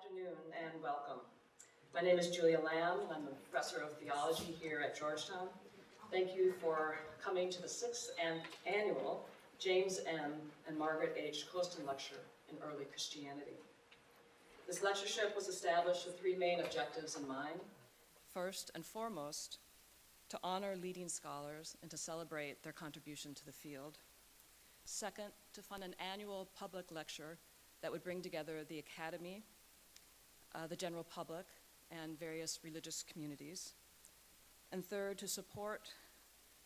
afternoon and welcome. My name is Julia Lamb, and I'm the Professor of Theology here at Georgetown. Thank you for coming to the 6th annual James M. and Margaret H. Costan Lecture in Early Christianity. This lectureship was established with three main objectives in mind. First and foremost, to honor leading scholars and to celebrate their contribution to the field. Second, to fund an annual public lecture that would bring together the academy, the general public, and various religious communities. And third, to support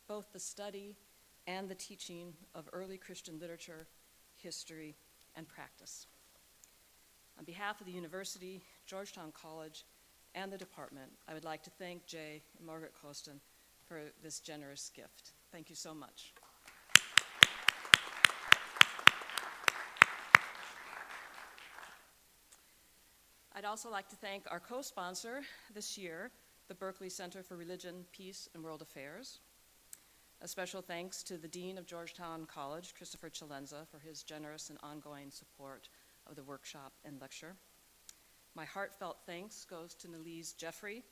both the study and the teaching of early Christian literature, history, and practice. On behalf of the university, Georgetown College, and the department, I would like to thank Jay and Margaret Costan for this generous gift. Thank you so much. I'd also like to thank our co-sponsor this year, the Berkley Center for Religion, Peace, and World Affairs. A special thanks to the Dean of Georgetown College, Christopher Chalenza, for his generous and ongoing support of the workshop and lecture. My heartfelt thanks goes to Nelise Jeffrey,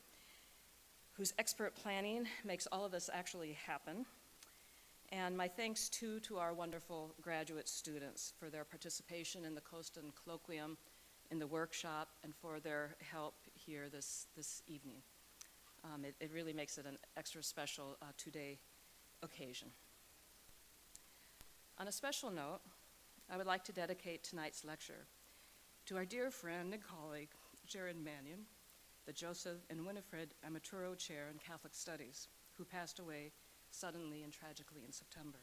whose expert planning makes all of this actually happen. And my thanks too to our wonderful graduate students for their participation in the Costan Colloquium, in the workshop, and for their help here this evening. It really makes it an extra special two-day occasion. On a special note, I would like to dedicate tonight's lecture to our dear friend and colleague, Jared Mannion, the Joseph and Winifred Amaturo Chair in Catholic Studies, who passed away suddenly and tragically in September.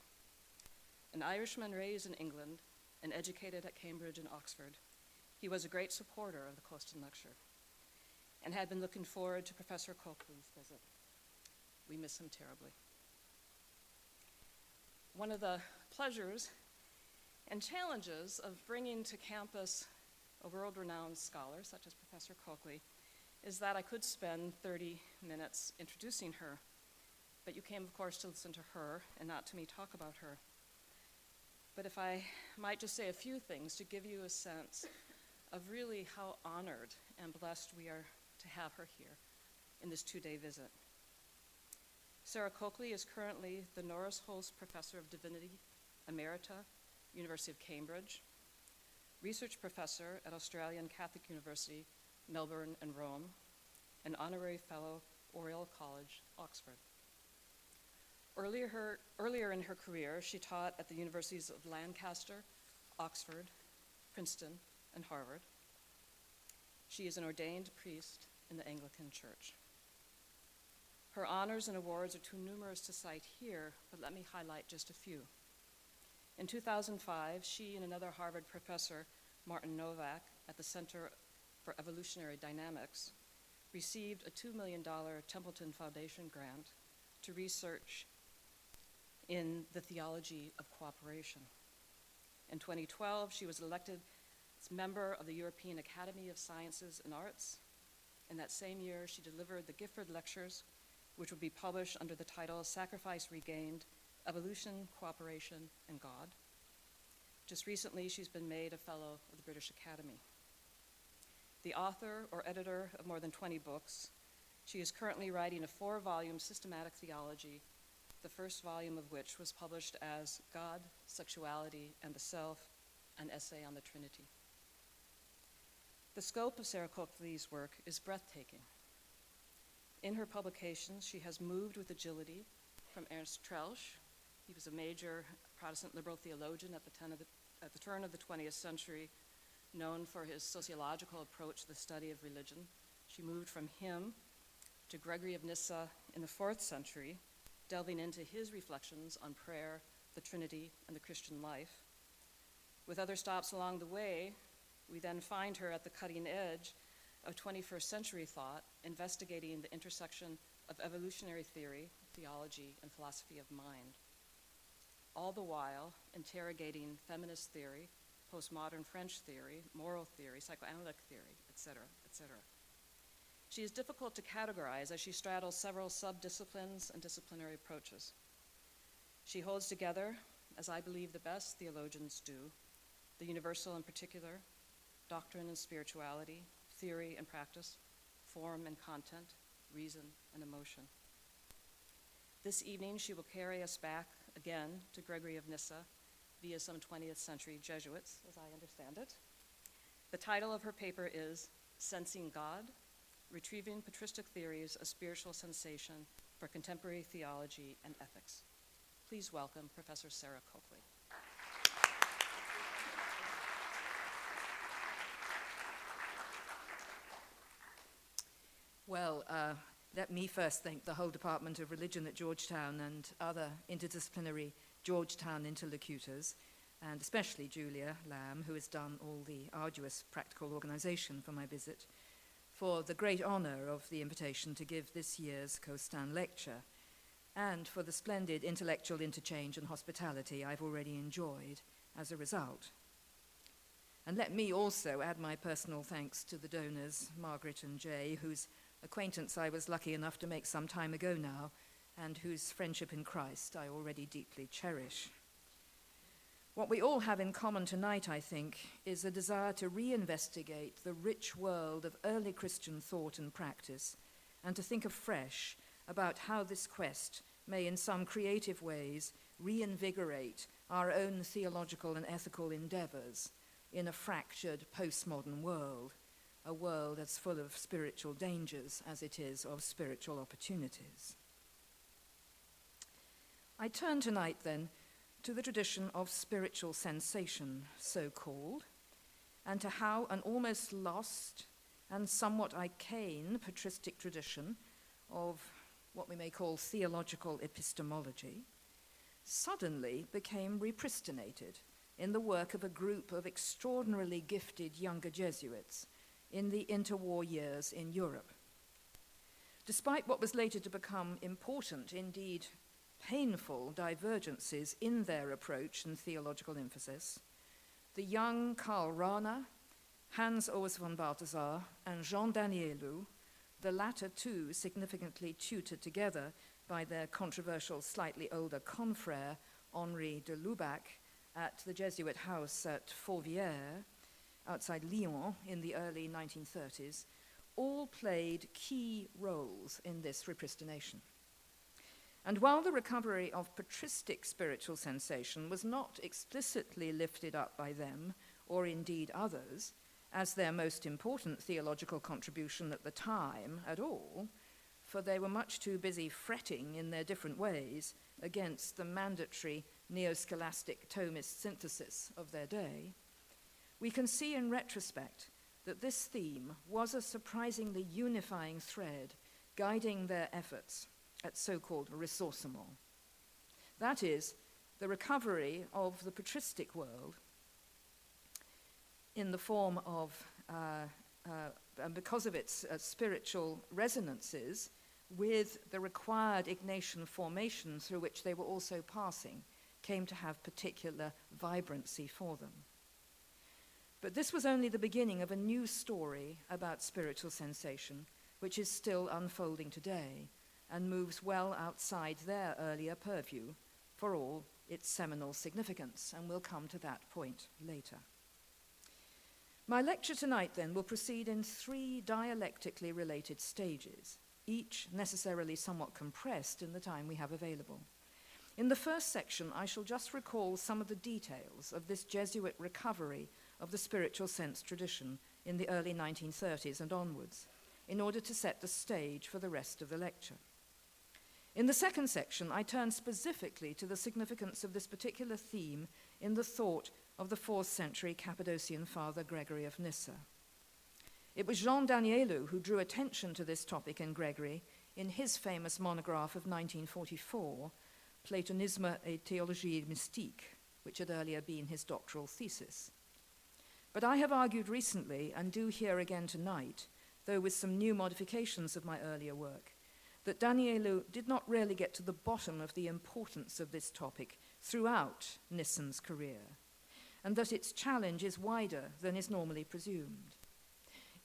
An Irishman raised in England and educated at Cambridge and Oxford, he was a great supporter of the Costan Lecture and had been looking forward to Professor Coakley's visit. We miss him terribly. One of the pleasures and challenges of bringing to campus a world-renowned scholar such as Professor Coakley is that I could spend 30 minutes introducing her, but you came, of course, to listen to her and not to me talk about her. But if I might just say a few things to give you a sense of really how honored and blessed we are to have her here in this two-day visit. Sarah Coakley is currently the Norris-Hulse Professor of Divinity, emerita, University of Cambridge, research professor at Australian Catholic University, Melbourne and Rome, and Honorary Fellow, Oriel College, Oxford. Earlier in her career, she taught at the Universities of Lancaster, Oxford, Princeton, and Harvard. She is an ordained priest in the Anglican Church. Her honors and awards are too numerous to cite here, but let me highlight just a few. In 2005, she and another Harvard professor, Martin Novak, at the Center for Evolutionary Dynamics, received a $2 million Templeton Foundation grant to research in the theology of cooperation. In 2012, she was elected as member of the European Academy of Sciences and Arts. In that same year, she delivered the Gifford Lectures, which would be published under the title Sacrifice Regained, Evolution, Cooperation, and God. Just recently, she's been made a Fellow of the British Academy. The author or editor of more than 20 books, she is currently writing a 4-volume systematic theology, the first volume of which was published as God, Sexuality, and the Self, an Essay on the Trinity. The scope of Sarah Coakley's work is breathtaking. In her publications, she has moved with agility from Ernst Troeltsch. He was a major Protestant liberal theologian at the turn of the 20th century, known for his sociological approach to the study of religion. She moved from him to Gregory of Nyssa in the 4th century, delving into his reflections on prayer, the Trinity, and the Christian life. With other stops along the way, we then find her at the cutting edge of 21st century thought, investigating the intersection of evolutionary theory, theology, and philosophy of mind, all the while interrogating feminist theory, postmodern French theory, moral theory, psychoanalytic theory, etc., etc. She is difficult to categorize as she straddles several sub-disciplines and disciplinary approaches. She holds together, as I believe the best theologians do, the universal in particular, doctrine and spirituality, theory and practice, form and content, reason and emotion. This evening, she will carry us back again to Gregory of Nyssa via some 20th century Jesuits, as I understand it. The title of her paper is Sensing God, Retrieving Patristic Theories of Spiritual Sensation for Contemporary Theology and Ethics. Please welcome Professor Sarah Coakley. Well, let me first thank the whole Department of Religion at Georgetown and other interdisciplinary Georgetown interlocutors, and especially Julia Lamb, who has done all the arduous practical organization for my visit, for the great honor of the invitation to give this year's Costan lecture, and for the splendid intellectual interchange and hospitality I've already enjoyed as a result. And let me also add my personal thanks to the donors, Margaret and Jay, whose acquaintance I was lucky enough to make some time ago now, and whose friendship in Christ I already deeply cherish. What we all have in common tonight, I think, is a desire to reinvestigate the rich world of early Christian thought and practice, and to think afresh about how this quest may in some creative ways reinvigorate our own theological and ethical endeavors in a fractured postmodern world, a world as full of spiritual dangers as it is of spiritual opportunities. I turn tonight, then, to the tradition of spiritual sensation, so called, and to how an almost lost and somewhat arcane patristic tradition of what we may call theological epistemology suddenly became repristinated in the work of a group of extraordinarily gifted younger Jesuits in the interwar years in Europe. Despite what was later to become important, indeed painful, divergences in their approach and theological emphasis, the young Karl Rahner, Hans Urs von Balthasar, and Jean Danielou, the latter two significantly tutored together by their controversial, slightly older confrère, Henri de Lubac, at the Jesuit house at Fourvière, outside Lyon in the early 1930s, all played key roles in this repristination. And while the recovery of patristic spiritual sensation was not explicitly lifted up by them, or indeed others, as their most important theological contribution at the time at all, for they were much too busy fretting in their different ways against the mandatory neo-scholastic Thomist synthesis of their day, we can see in retrospect that this theme was a surprisingly unifying thread guiding their efforts at so-called ressourcement. That is, the recovery of the patristic world in the form of, and because of its spiritual resonances with the required Ignatian formation through which they were also passing, came to have particular vibrancy for them. But this was only the beginning of a new story about spiritual sensation, which is still unfolding today and moves well outside their earlier purview for all its seminal significance, and we'll come to that point later. My lecture tonight, then, will proceed in three dialectically related stages, each necessarily somewhat compressed in the time we have available. In the first section, I shall just recall some of the details of this Jesuit recovery of the spiritual sense tradition in the early 1930s and onwards, in order to set the stage for the rest of the lecture. In the second section, I turn specifically to the significance of this particular theme in the thought of the 4th century Cappadocian Father Gregory of Nyssa. It was Jean Danielou who drew attention to this topic in Gregory in his famous monograph of 1944, Platonisme et théologie mystique, which had earlier been his doctoral thesis. But I have argued recently, and do here again tonight, though with some new modifications of my earlier work, that Danielou did not really get to the bottom of the importance of this topic throughout Nyssen's career, and that its challenge is wider than is normally presumed.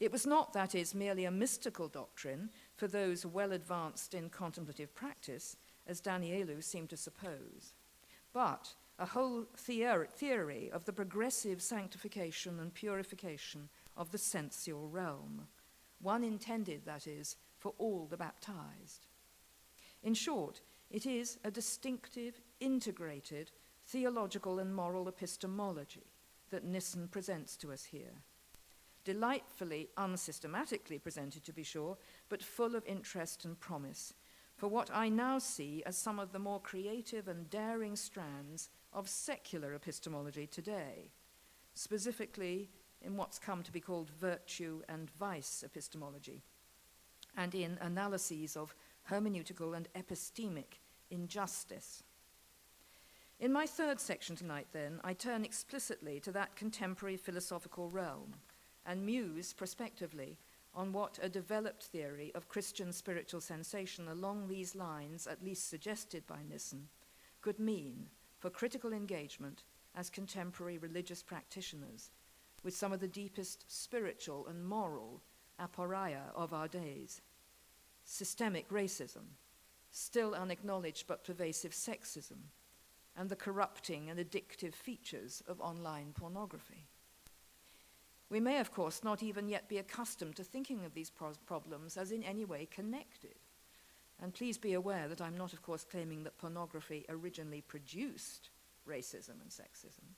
It was not, that is, merely a mystical doctrine for those well advanced in contemplative practice, as Danielou seemed to suppose, but a whole theory of the progressive sanctification and purification of the sensual realm, one intended, that is, for all the baptized. In short, it is a distinctive, integrated, theological and moral epistemology that Nyssa presents to us here. Delightfully unsystematically presented, to be sure, but full of interest and promise, for what I now see as some of the more creative and daring strands of secular epistemology today, specifically in what's come to be called virtue and vice epistemology, and in analyses of hermeneutical and epistemic injustice. In my third section tonight, then, I turn explicitly to that contemporary philosophical realm and muse prospectively on what a developed theory of Christian spiritual sensation along these lines, at least suggested by Nyssa, could mean for critical engagement as contemporary religious practitioners with some of the deepest spiritual and moral aporia of our days: systemic racism, still unacknowledged but pervasive sexism, and the corrupting and addictive features of online pornography. We may, of course, not even yet be accustomed to thinking of these problems as in any way connected. And please be aware that I'm not, of course, claiming that pornography originally produced racism and sexism.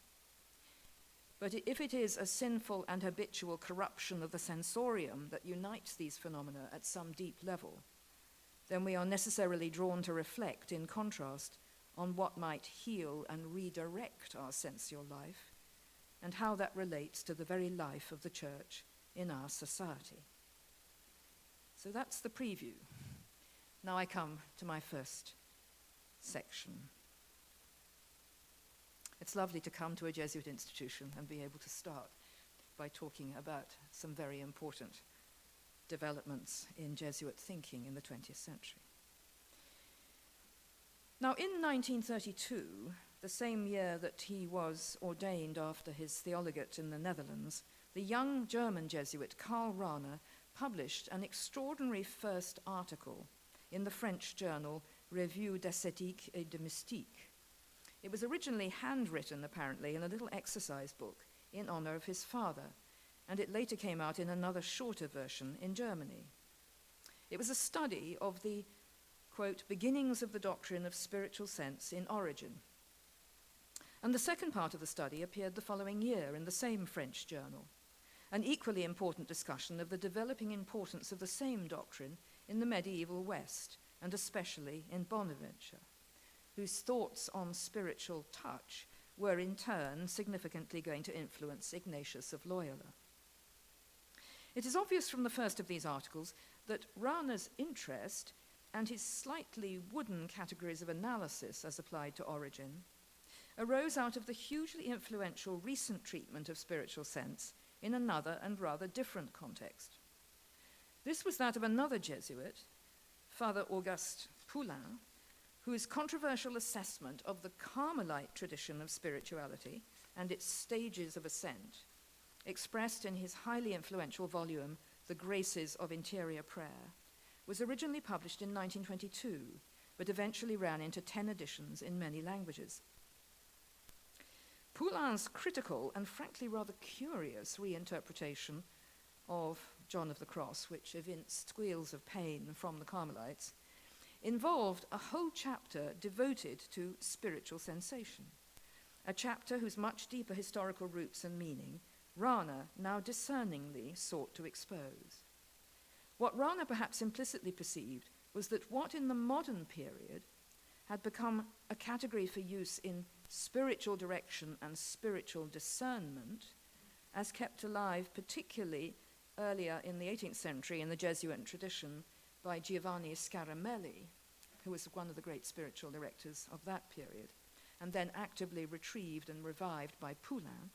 But if it is a sinful and habitual corruption of the sensorium that unites these phenomena at some deep level, then we are necessarily drawn to reflect, in contrast, on what might heal and redirect our sensual life, and how that relates to the very life of the Church in our society. So that's the preview. Now I come to my first section. It's lovely to come to a Jesuit institution and be able to start by talking about some very important developments in Jesuit thinking in the 20th century. Now, in 1932, the same year that he was ordained after his theologate in the Netherlands, the young German Jesuit Karl Rahner published an extraordinary first article in the French journal Revue d'Esthétique et de Mystique. It was originally handwritten, apparently, in a little exercise book in honor of his father, and it later came out in another shorter version in Germany. It was a study of the, quote, beginnings of the doctrine of spiritual sense in origin. And the second part of the study appeared the following year in the same French journal, an equally important discussion of the developing importance of the same doctrine in the medieval West, and especially in Bonaventure, whose thoughts on spiritual touch were in turn significantly going to influence Ignatius of Loyola. It is obvious from the first of these articles that Rahner's interest and his slightly wooden categories of analysis as applied to origin arose out of the hugely influential recent treatment of spiritual sense in another and rather different context. This was that of another Jesuit, Father Auguste Poulain, whose controversial assessment of the Carmelite tradition of spirituality and its stages of ascent, expressed in his highly influential volume, The Graces of Interior Prayer, was originally published in 1922, but eventually ran into 10 editions in many languages. Poulin's critical and frankly rather curious reinterpretation of John of the Cross, which evinced squeals of pain from the Carmelites, involved a whole chapter devoted to spiritual sensation, a chapter whose much deeper historical roots and meaning Rahner now discerningly sought to expose. What Rahner perhaps implicitly perceived was that what in the modern period had become a category for use in spiritual direction and spiritual discernment, as kept alive particularly earlier in the 18th century in the Jesuit tradition by Giovanni Scaramelli, who was one of the great spiritual directors of that period, and then actively retrieved and revived by Poulain.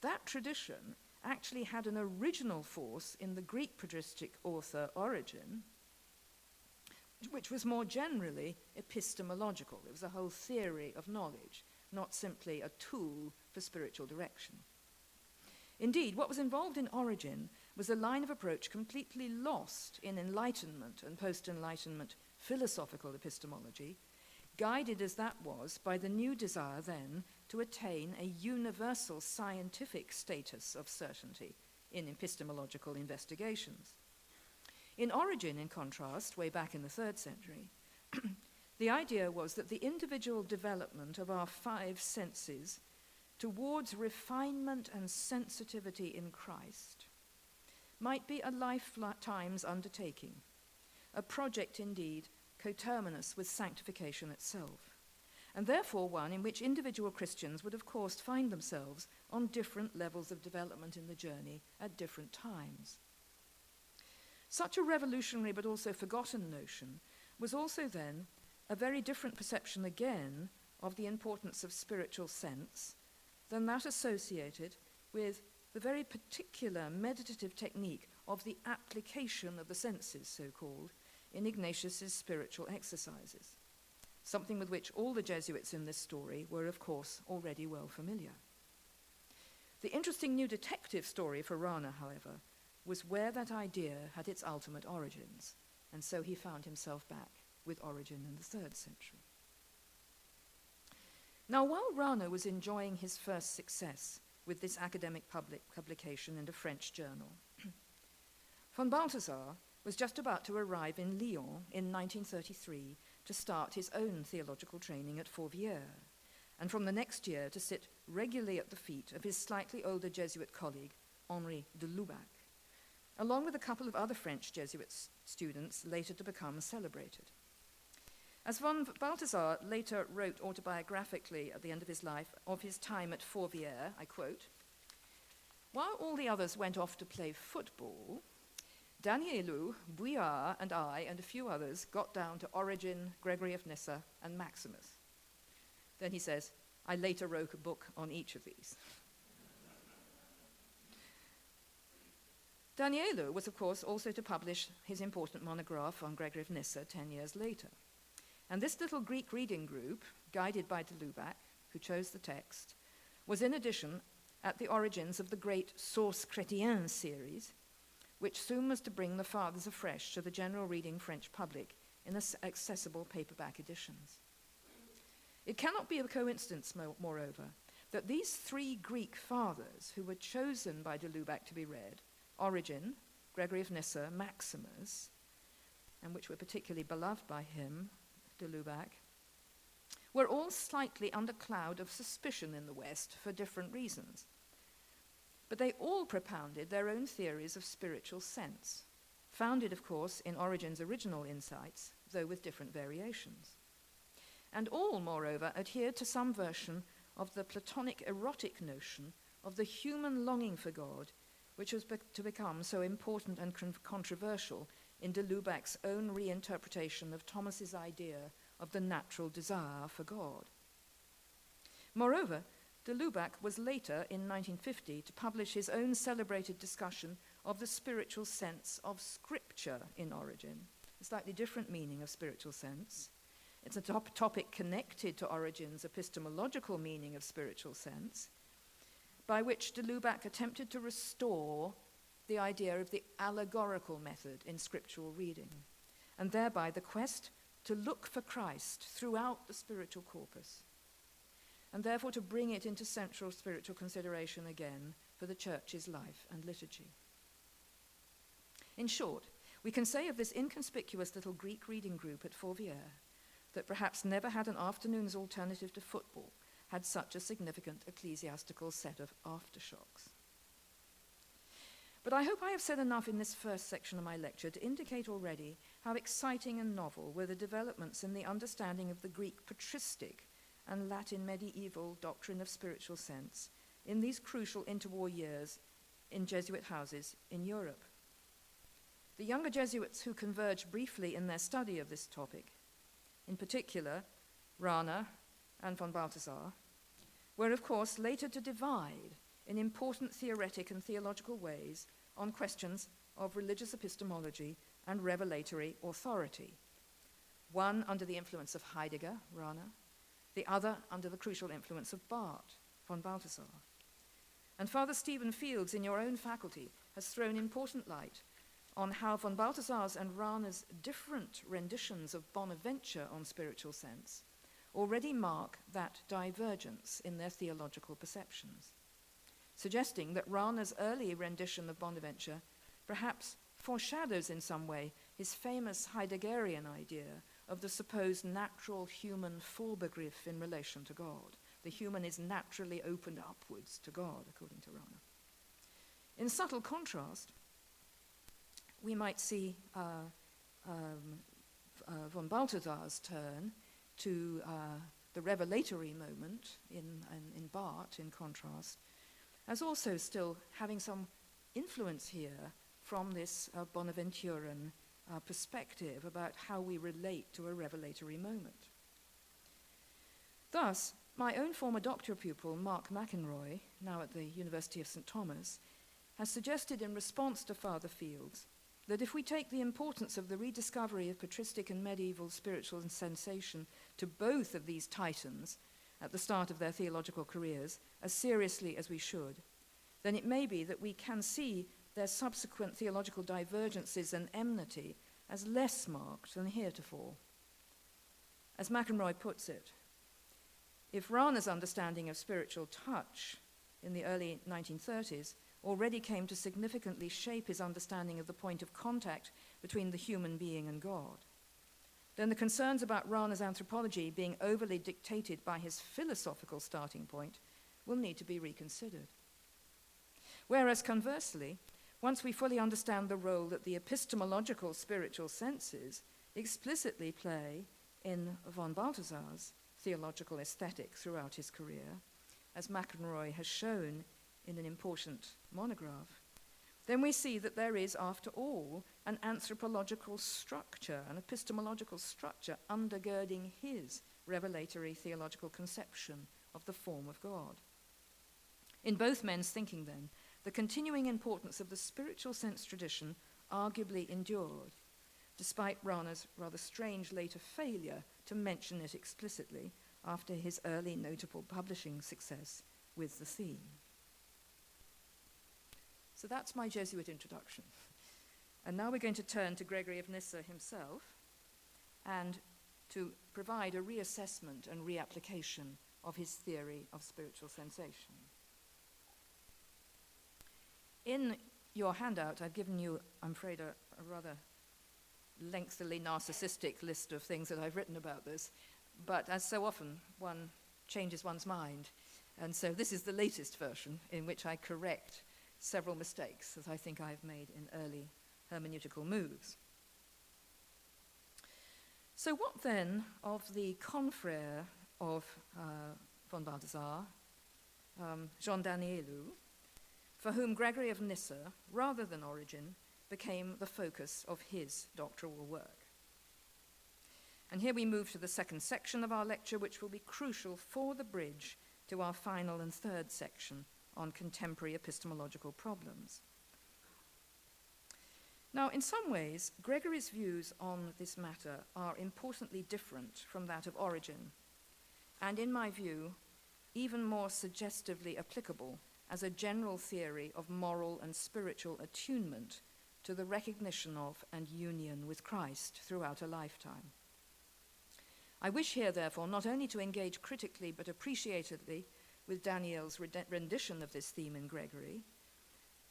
That tradition actually had an original force in the Greek patristic author Origen, which was more generally epistemological. It was a whole theory of knowledge, not simply a tool for spiritual direction. Indeed, what was involved in Origen was a line of approach completely lost in Enlightenment and post-Enlightenment philosophical epistemology, guided as that was by the new desire then to attain a universal scientific status of certainty in epistemological investigations. In Origen, in contrast, way back in the 3rd century, the idea was that the individual development of our 5 senses towards refinement and sensitivity in Christ might be a lifetime's undertaking, a project indeed coterminous with sanctification itself, and therefore one in which individual Christians would of course find themselves on different levels of development in the journey at different times. Such a revolutionary but also forgotten notion was also then a very different perception again of the importance of spiritual sense than that associated with the very particular meditative technique of the application of the senses, so-called, in Ignatius's spiritual exercises, something with which all the Jesuits in this story were, of course, already well familiar. The interesting new detective story for Rana, however, was where that idea had its ultimate origins, and so he found himself back with Origen in the 3rd century. Now, while Rana was enjoying his first success with this academic publication in a French journal, von Balthasar was just about to arrive in Lyon in 1933 to start his own theological training at Fourvière, and from the next year to sit regularly at the feet of his slightly older Jesuit colleague, Henri de Lubac, along with a couple of other French Jesuit students later to become celebrated. As von Balthasar later wrote autobiographically at the end of his life of his time at Fourvière, I quote, "While all the others went off to play football, Danielou, Bouillard, and I, and a few others, got down to Origen, Gregory of Nyssa, and Maximus." Then he says, "I later wrote a book on each of these." Danielou was, of course, also to publish his important monograph on Gregory of Nyssa 10 years later. And this little Greek reading group, guided by de Lubac, who chose the text, was in addition at the origins of the great Sources Chrétiennes series, which soon was to bring the Fathers afresh to the general reading French public in accessible paperback editions. It cannot be a coincidence, moreover, that these 3 Greek fathers who were chosen by de Lubac to be read, Origen, Gregory of Nyssa, Maximus, and which were particularly beloved by him, de Lubac, were all slightly under cloud of suspicion in the West for different reasons. But they all propounded their own theories of spiritual sense, founded, of course, in Origen's original insights, though with different variations. And all, moreover, adhered to some version of the Platonic erotic notion of the human longing for God, which was to become so important and controversial in de Lubac's own reinterpretation of Thomas's idea of the natural desire for God. Moreover, de Lubac was later, in 1950, to publish his own celebrated discussion of the spiritual sense of Scripture in Origen, a slightly different meaning of spiritual sense. It's a topic connected to Origen's epistemological meaning of spiritual sense, by which de Lubac attempted to restore the idea of the allegorical method in scriptural reading, and thereby the quest to look for Christ throughout the spiritual corpus, and therefore to bring it into central spiritual consideration again for the Church's life and liturgy. In short, we can say of this inconspicuous little Greek reading group at Fourvière that perhaps never had an afternoon's alternative to football, had such a significant ecclesiastical set of aftershocks. But I hope I have said enough in this first section of my lecture to indicate already how exciting and novel were the developments in the understanding of the Greek patristic and Latin medieval doctrine of spiritual sense in these crucial interwar years in Jesuit houses in Europe. The younger Jesuits who converged briefly in their study of this topic, in particular Rana and von Balthasar, were of course later to divide in important theoretic and theological ways on questions of religious epistemology and revelatory authority, one under the influence of Heidegger, Rana, the other under the crucial influence of Barth, von Balthasar. And Father Stephen Fields, in your own faculty, has thrown important light on how von Balthasar's and Rana's different renditions of Bonaventure on spiritual sense already mark that divergence in their theological perceptions. suggesting that Rana's early rendition of Bonaventure perhaps foreshadows in some way his famous Heideggerian idea of the supposed natural human Vorbegriff in relation to God. The human is naturally opened upwards to God, according to Rana. In subtle contrast, we might see von Balthasar's turn to the revelatory moment in Barth, in contrast, as also still having some influence here from this Bonaventuran perspective about how we relate to a revelatory moment. Thus, my own former doctoral pupil, Mark McEnroy, now at the University of St. Thomas, has suggested in response to Father Fields that if we take the importance of the rediscovery of patristic and medieval spiritual sensation to both of these titans at the start of their theological careers as seriously as we should, then it may be that we can see their subsequent theological divergences and enmity as less marked than heretofore. As McEnroy puts it, if Rana's understanding of spiritual touch in the early 1930s already came to significantly shape his understanding of the point of contact between the human being and God, then the concerns about Rana's anthropology being overly dictated by his philosophical starting point will need to be reconsidered. Whereas conversely, once we fully understand the role that the epistemological spiritual senses explicitly play in von Balthasar's theological aesthetic throughout his career, as McEnroy has shown in an important monograph, then we see that there is, after all, an anthropological structure, an epistemological structure undergirding his revelatory theological conception of the form of God. In both men's thinking, then, the continuing importance of the spiritual sense tradition arguably endured, despite Rana's rather strange later failure to mention it explicitly after his early notable publishing success with the theme. So that's my Jesuit introduction. And now we're going to turn to Gregory of Nyssa himself and to provide a reassessment and reapplication of his theory of spiritual sensation. In your handout, I've given you, I'm afraid, a rather lengthily narcissistic list of things that I've written about this, but as so often, one changes one's mind. And so this is the latest version in which I correct several mistakes that I think I've made in early hermeneutical moves. So what then of the confrère of von Balthasar, Jean Danielou, for whom Gregory of Nyssa, rather than Origen, became the focus of his doctoral work? And here we move to the second section of our lecture, which will be crucial for the bridge to our final and third section on contemporary epistemological problems. Now, in some ways, Gregory's views on this matter are importantly different from that of Origen, and in my view, even more suggestively applicable as a general theory of moral and spiritual attunement to the recognition of and union with Christ throughout a lifetime. I wish here, therefore, not only to engage critically but appreciatively with Daniel's rendition of this theme in Gregory,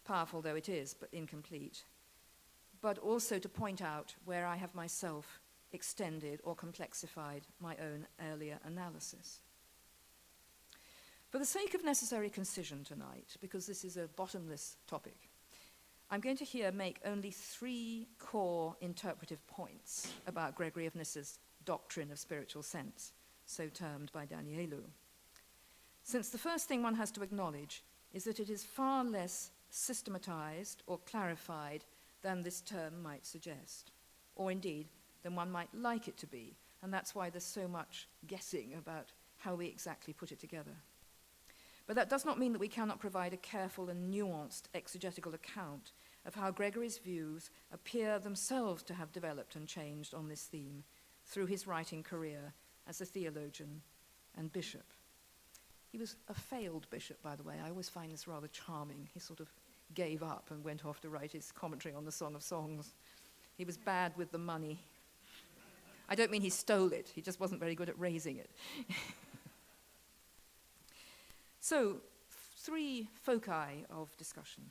powerful though it is, but incomplete, but also to point out where I have myself extended or complexified my own earlier analysis. For the sake of necessary concision tonight, because this is a bottomless topic, I'm going to here make only 3 core interpretive points about Gregory of Nyssa's doctrine of spiritual sense, so termed by Danielou. Since the first thing one has to acknowledge is that it is far less systematized or clarified than this term might suggest, or indeed than one might like it to be, and that's why there's so much guessing about how we exactly put it together. But that does not mean that we cannot provide a careful and nuanced exegetical account of how Gregory's views appear themselves to have developed and changed on this theme through his writing career as a theologian and bishop. He was a failed bishop, by the way. I always find this rather charming. He sort of gave up and went off to write his commentary on the Song of Songs. He was bad with the money. I don't mean he stole it. He just wasn't very good at raising it. So, three foci of discussion.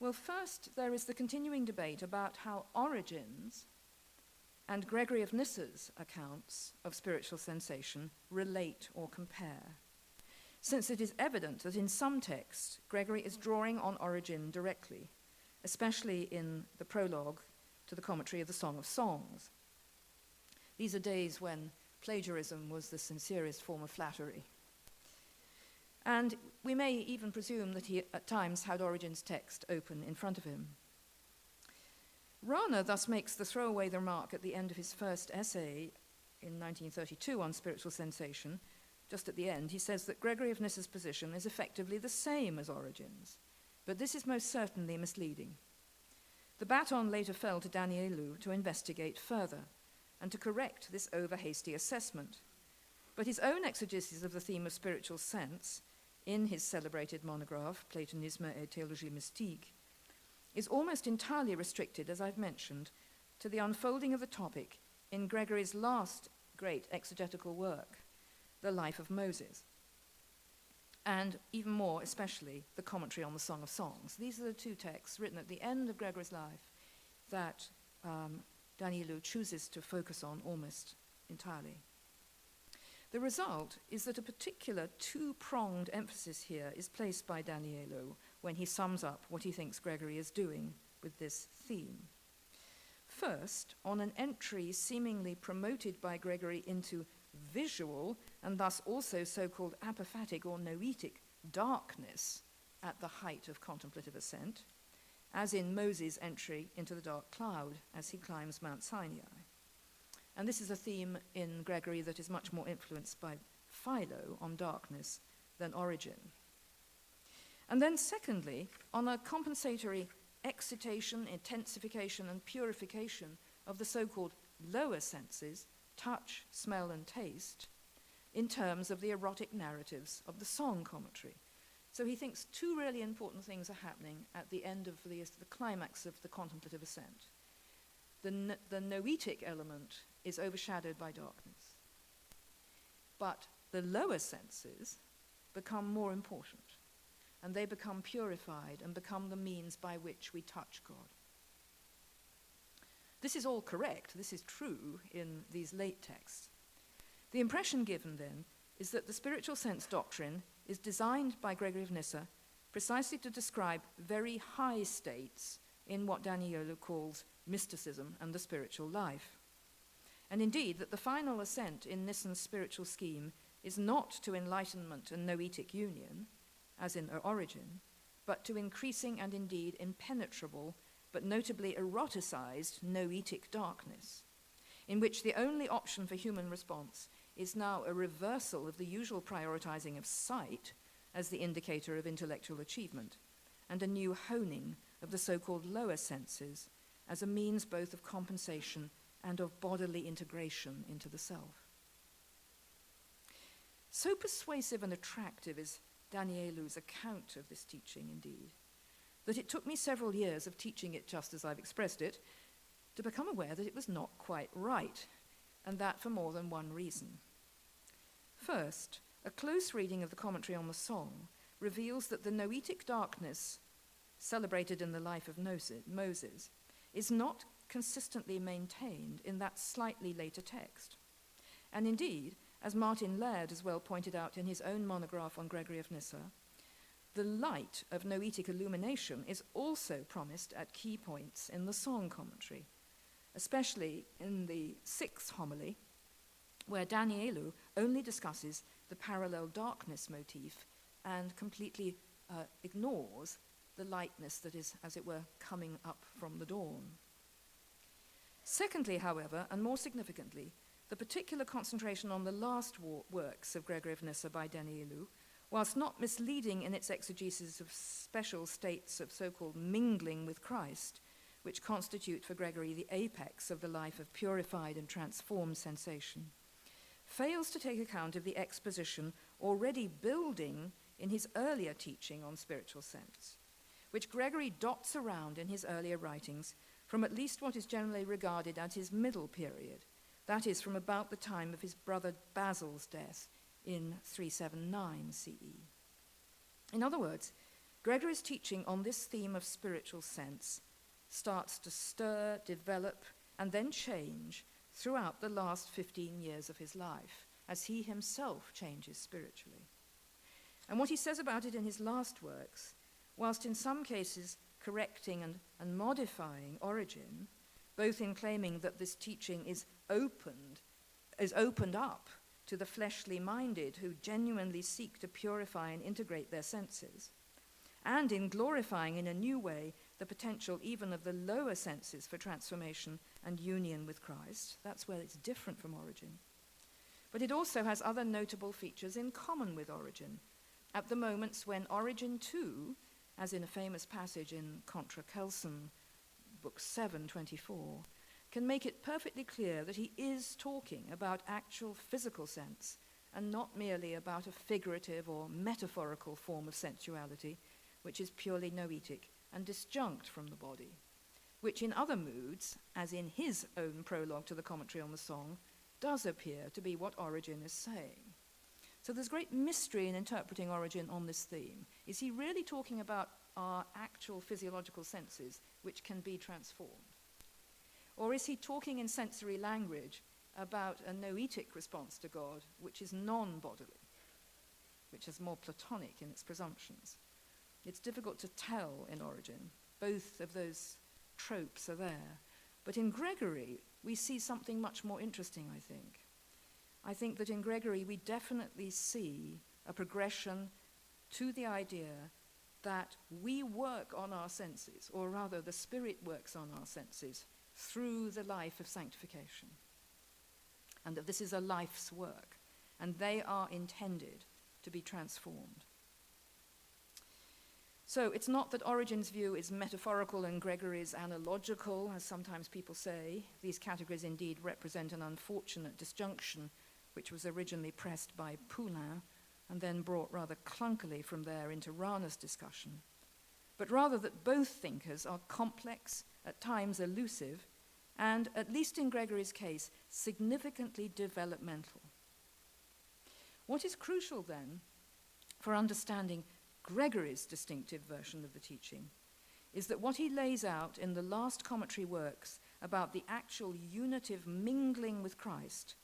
Well, first, there is the continuing debate about how Origen's and Gregory of Nyssa's accounts of spiritual sensation relate or compare, since it is evident that in some texts, Gregory is drawing on Origen directly, especially in the prologue to the commentary of the Song of Songs. These are days when plagiarism was the sincerest form of flattery. And we may even presume that he at times had Origen's text open in front of him. Rana thus makes the throwaway remark at the end of his first essay in 1932 on spiritual sensation. Just at the end, he says that Gregory of Nyssa's position is effectively the same as Origen's, but this is most certainly misleading. The baton later fell to Danielou to investigate further and to correct this over-hasty assessment. But his own exegesis of the theme of spiritual sense, in his celebrated monograph, Platonisme et théologie mystique, is almost entirely restricted, as I've mentioned, to the unfolding of the topic in Gregory's last great exegetical work, The Life of Moses, and even more especially the commentary on the Song of Songs. These are the two texts written at the end of Gregory's life that Danielou chooses to focus on almost entirely. The result is that a particular two-pronged emphasis here is placed by Danielou when he sums up what he thinks Gregory is doing with this theme. First, on an entry seemingly promoted by Gregory into visual and thus also so-called apophatic or noetic darkness at the height of contemplative ascent, as in Moses' entry into the dark cloud as he climbs Mount Sinai. And this is a theme in Gregory that is much more influenced by Philo on darkness than Origen. And then secondly, on a compensatory excitation, intensification, and purification of the so-called lower senses, touch, smell, and taste, in terms of the erotic narratives of the song commentary. So he thinks two really important things are happening at the end of the climax of the contemplative ascent. The noetic element is overshadowed by darkness. But the lower senses become more important, and they become purified and become the means by which we touch God. This is all correct, this is true in these late texts. The impression given then is that the spiritual sense doctrine is designed by Gregory of Nyssa precisely to describe very high states in what Danielou calls mysticism and the spiritual life. And indeed, that the final ascent in Nyssa's spiritual scheme is not to enlightenment and noetic union, as in Origen, but to increasing and indeed impenetrable, but notably eroticized noetic darkness, in which the only option for human response is now a reversal of the usual prioritizing of sight as the indicator of intellectual achievement, and a new honing of the so-called lower senses as a means both of compensation and of bodily integration into the self. So persuasive and attractive is Danielou's account of this teaching, indeed, that it took me several years of teaching it just as I've expressed it to become aware that it was not quite right, and that for more than one reason. First, a close reading of the commentary on the song reveals that the noetic darkness celebrated in the life of Moses is not consistently maintained in that slightly later text. And indeed, as Martin Laird as well pointed out in his own monograph on Gregory of Nyssa, the light of noetic illumination is also promised at key points in the song commentary, especially in the 6th homily, where Danielou only discusses the parallel darkness motif and completely ignores the lightness that is, as it were, coming up from the dawn. Secondly, however, and more significantly, the particular concentration on the last works of Gregory of Nyssa by Danielou, whilst not misleading in its exegesis of special states of so-called mingling with Christ, which constitute for Gregory the apex of the life of purified and transformed sensation, fails to take account of the exposition already building in his earlier teaching on spiritual sense, which Gregory dots around in his earlier writings from at least what is generally regarded as his middle period, that is, from about the time of his brother Basil's death in 379 CE. In other words, Gregory's teaching on this theme of spiritual sense starts to stir, develop, and then change throughout the last 15 years of his life, as he himself changes spiritually. And what he says about it in his last works, whilst in some cases correcting and modifying Origen, both in claiming that this teaching is opened up to the fleshly minded who genuinely seek to purify and integrate their senses, and in glorifying in a new way the potential even of the lower senses for transformation and union with Christ. That's where it's different from Origen. But it also has other notable features in common with Origen. At the moments when Origen too, as in a famous passage in Contra Celsum, book 7:24, can make it perfectly clear that he is talking about actual physical sense and not merely about a figurative or metaphorical form of sensuality, which is purely noetic and disjunct from the body, which in other moods, as in his own prologue to the commentary on the song, does appear to be what Origen is saying. So there's great mystery in interpreting Origen on this theme. Is he really talking about our actual physiological senses, which can be transformed? Or is he talking in sensory language about a noetic response to God, which is non-bodily, which is more Platonic in its presumptions? It's difficult to tell in Origen. Both of those tropes are there. But in Gregory, we see something much more interesting, I think. I think that in Gregory, we definitely see a progression to the idea that we work on our senses, or rather the Spirit works on our senses, through the life of sanctification. And that this is a life's work, and they are intended to be transformed. So it's not that Origen's view is metaphorical and Gregory's analogical, as sometimes people say. These categories indeed represent an unfortunate disjunction, which was originally pressed by Poulain and then brought rather clunkily from there into Rana's discussion. But rather that both thinkers are complex, at times elusive, and, at least in Gregory's case, significantly developmental. What is crucial, then, for understanding Gregory's distinctive version of the teaching is that what he lays out in the last commentary works about the actual unitive mingling with Christ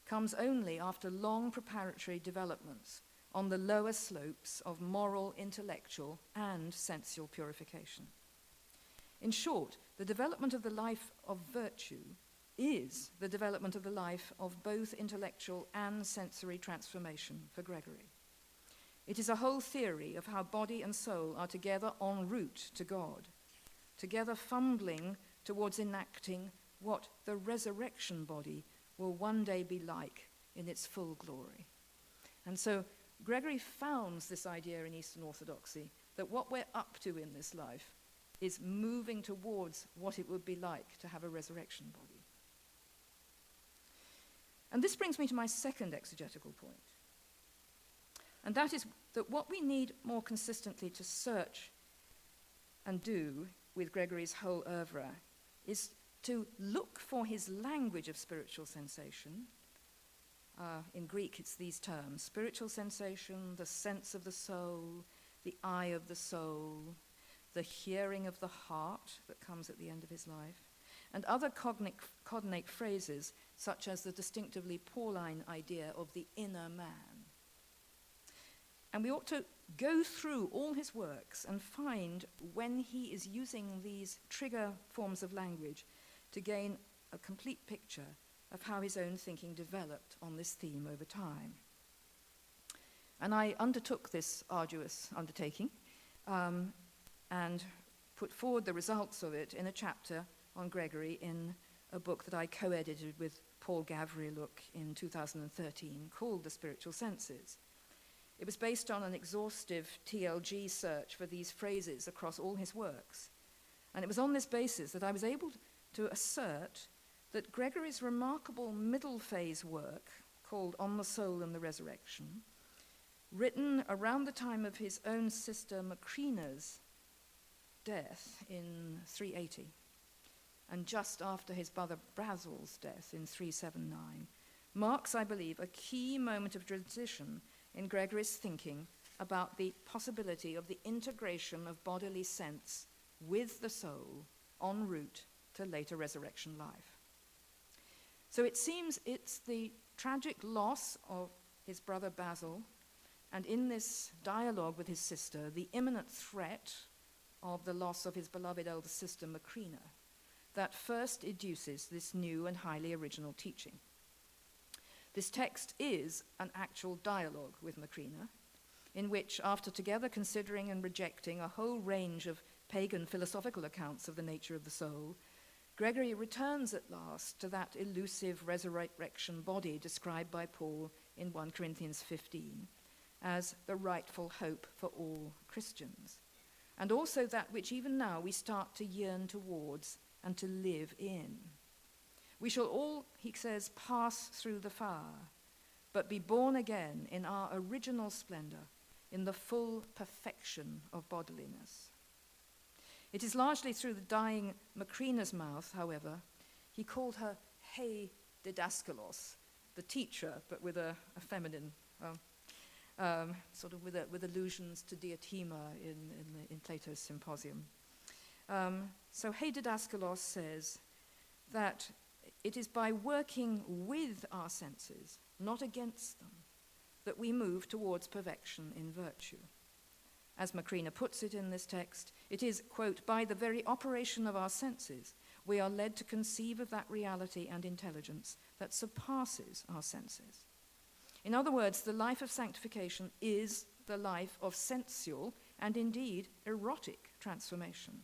comes only after long preparatory developments on the lower slopes of moral, intellectual, and sensual purification. In short, the development of the life of virtue is the development of the life of both intellectual and sensory transformation for Gregory. It is a whole theory of how body and soul are together en route to God, together fumbling towards enacting what the resurrection body will one day be like in its full glory. And so Gregory founds this idea in Eastern Orthodoxy that what we're up to in this life is moving towards what it would be like to have a resurrection body. And this brings me to my second exegetical point. And that is that what we need more consistently to search and do with Gregory's whole oeuvre is to look for his language of spiritual sensation. In Greek, it's these terms: spiritual sensation, the sense of the soul, the eye of the soul, the hearing of the heart that comes at the end of his life, and other cognate phrases such as the distinctively Pauline idea of the inner man. And we ought to go through all his works and find when he is using these trigger forms of language to gain a complete picture of how his own thinking developed on this theme over time. And I undertook this arduous undertaking and put forward the results of it in a chapter on Gregory in a book that I co-edited with Paul Gavrieluk in 2013 called The Spiritual Senses. It was based on an exhaustive TLG search for these phrases across all his works. And it was on this basis that I was able to assert that Gregory's remarkable middle phase work, called On the Soul and the Resurrection, written around the time of his own sister Macrina's death in 380, and just after his brother Basil's death in 379, marks, I believe, a key moment of transition in Gregory's thinking about the possibility of the integration of bodily sense with the soul en route to later resurrection life. So it seems it's the tragic loss of his brother Basil, and in this dialogue with his sister, the imminent threat of the loss of his beloved elder sister Macrina, that first educes this new and highly original teaching. This text is an actual dialogue with Macrina, in which, after together considering and rejecting a whole range of pagan philosophical accounts of the nature of the soul, Gregory returns at last to that elusive resurrection body described by Paul in 1 Corinthians 15 as the rightful hope for all Christians, and also that which even now we start to yearn towards and to live in. We shall all, he says, pass through the fire, but be born again in our original splendor, in the full perfection of bodiliness. It is largely through the dying Macrina's mouth, however, he called her Hey Didaskalos, the teacher, but with a feminine, sort of with allusions to Diotima in Plato's Symposium. So Hey Didaskalos says that it is by working with our senses, not against them, that we move towards perfection in virtue. As Macrina puts it in this text, it is, quote, by the very operation of our senses, we are led to conceive of that reality and intelligence that surpasses our senses. In other words, the life of sanctification is the life of sensual and indeed erotic transformation,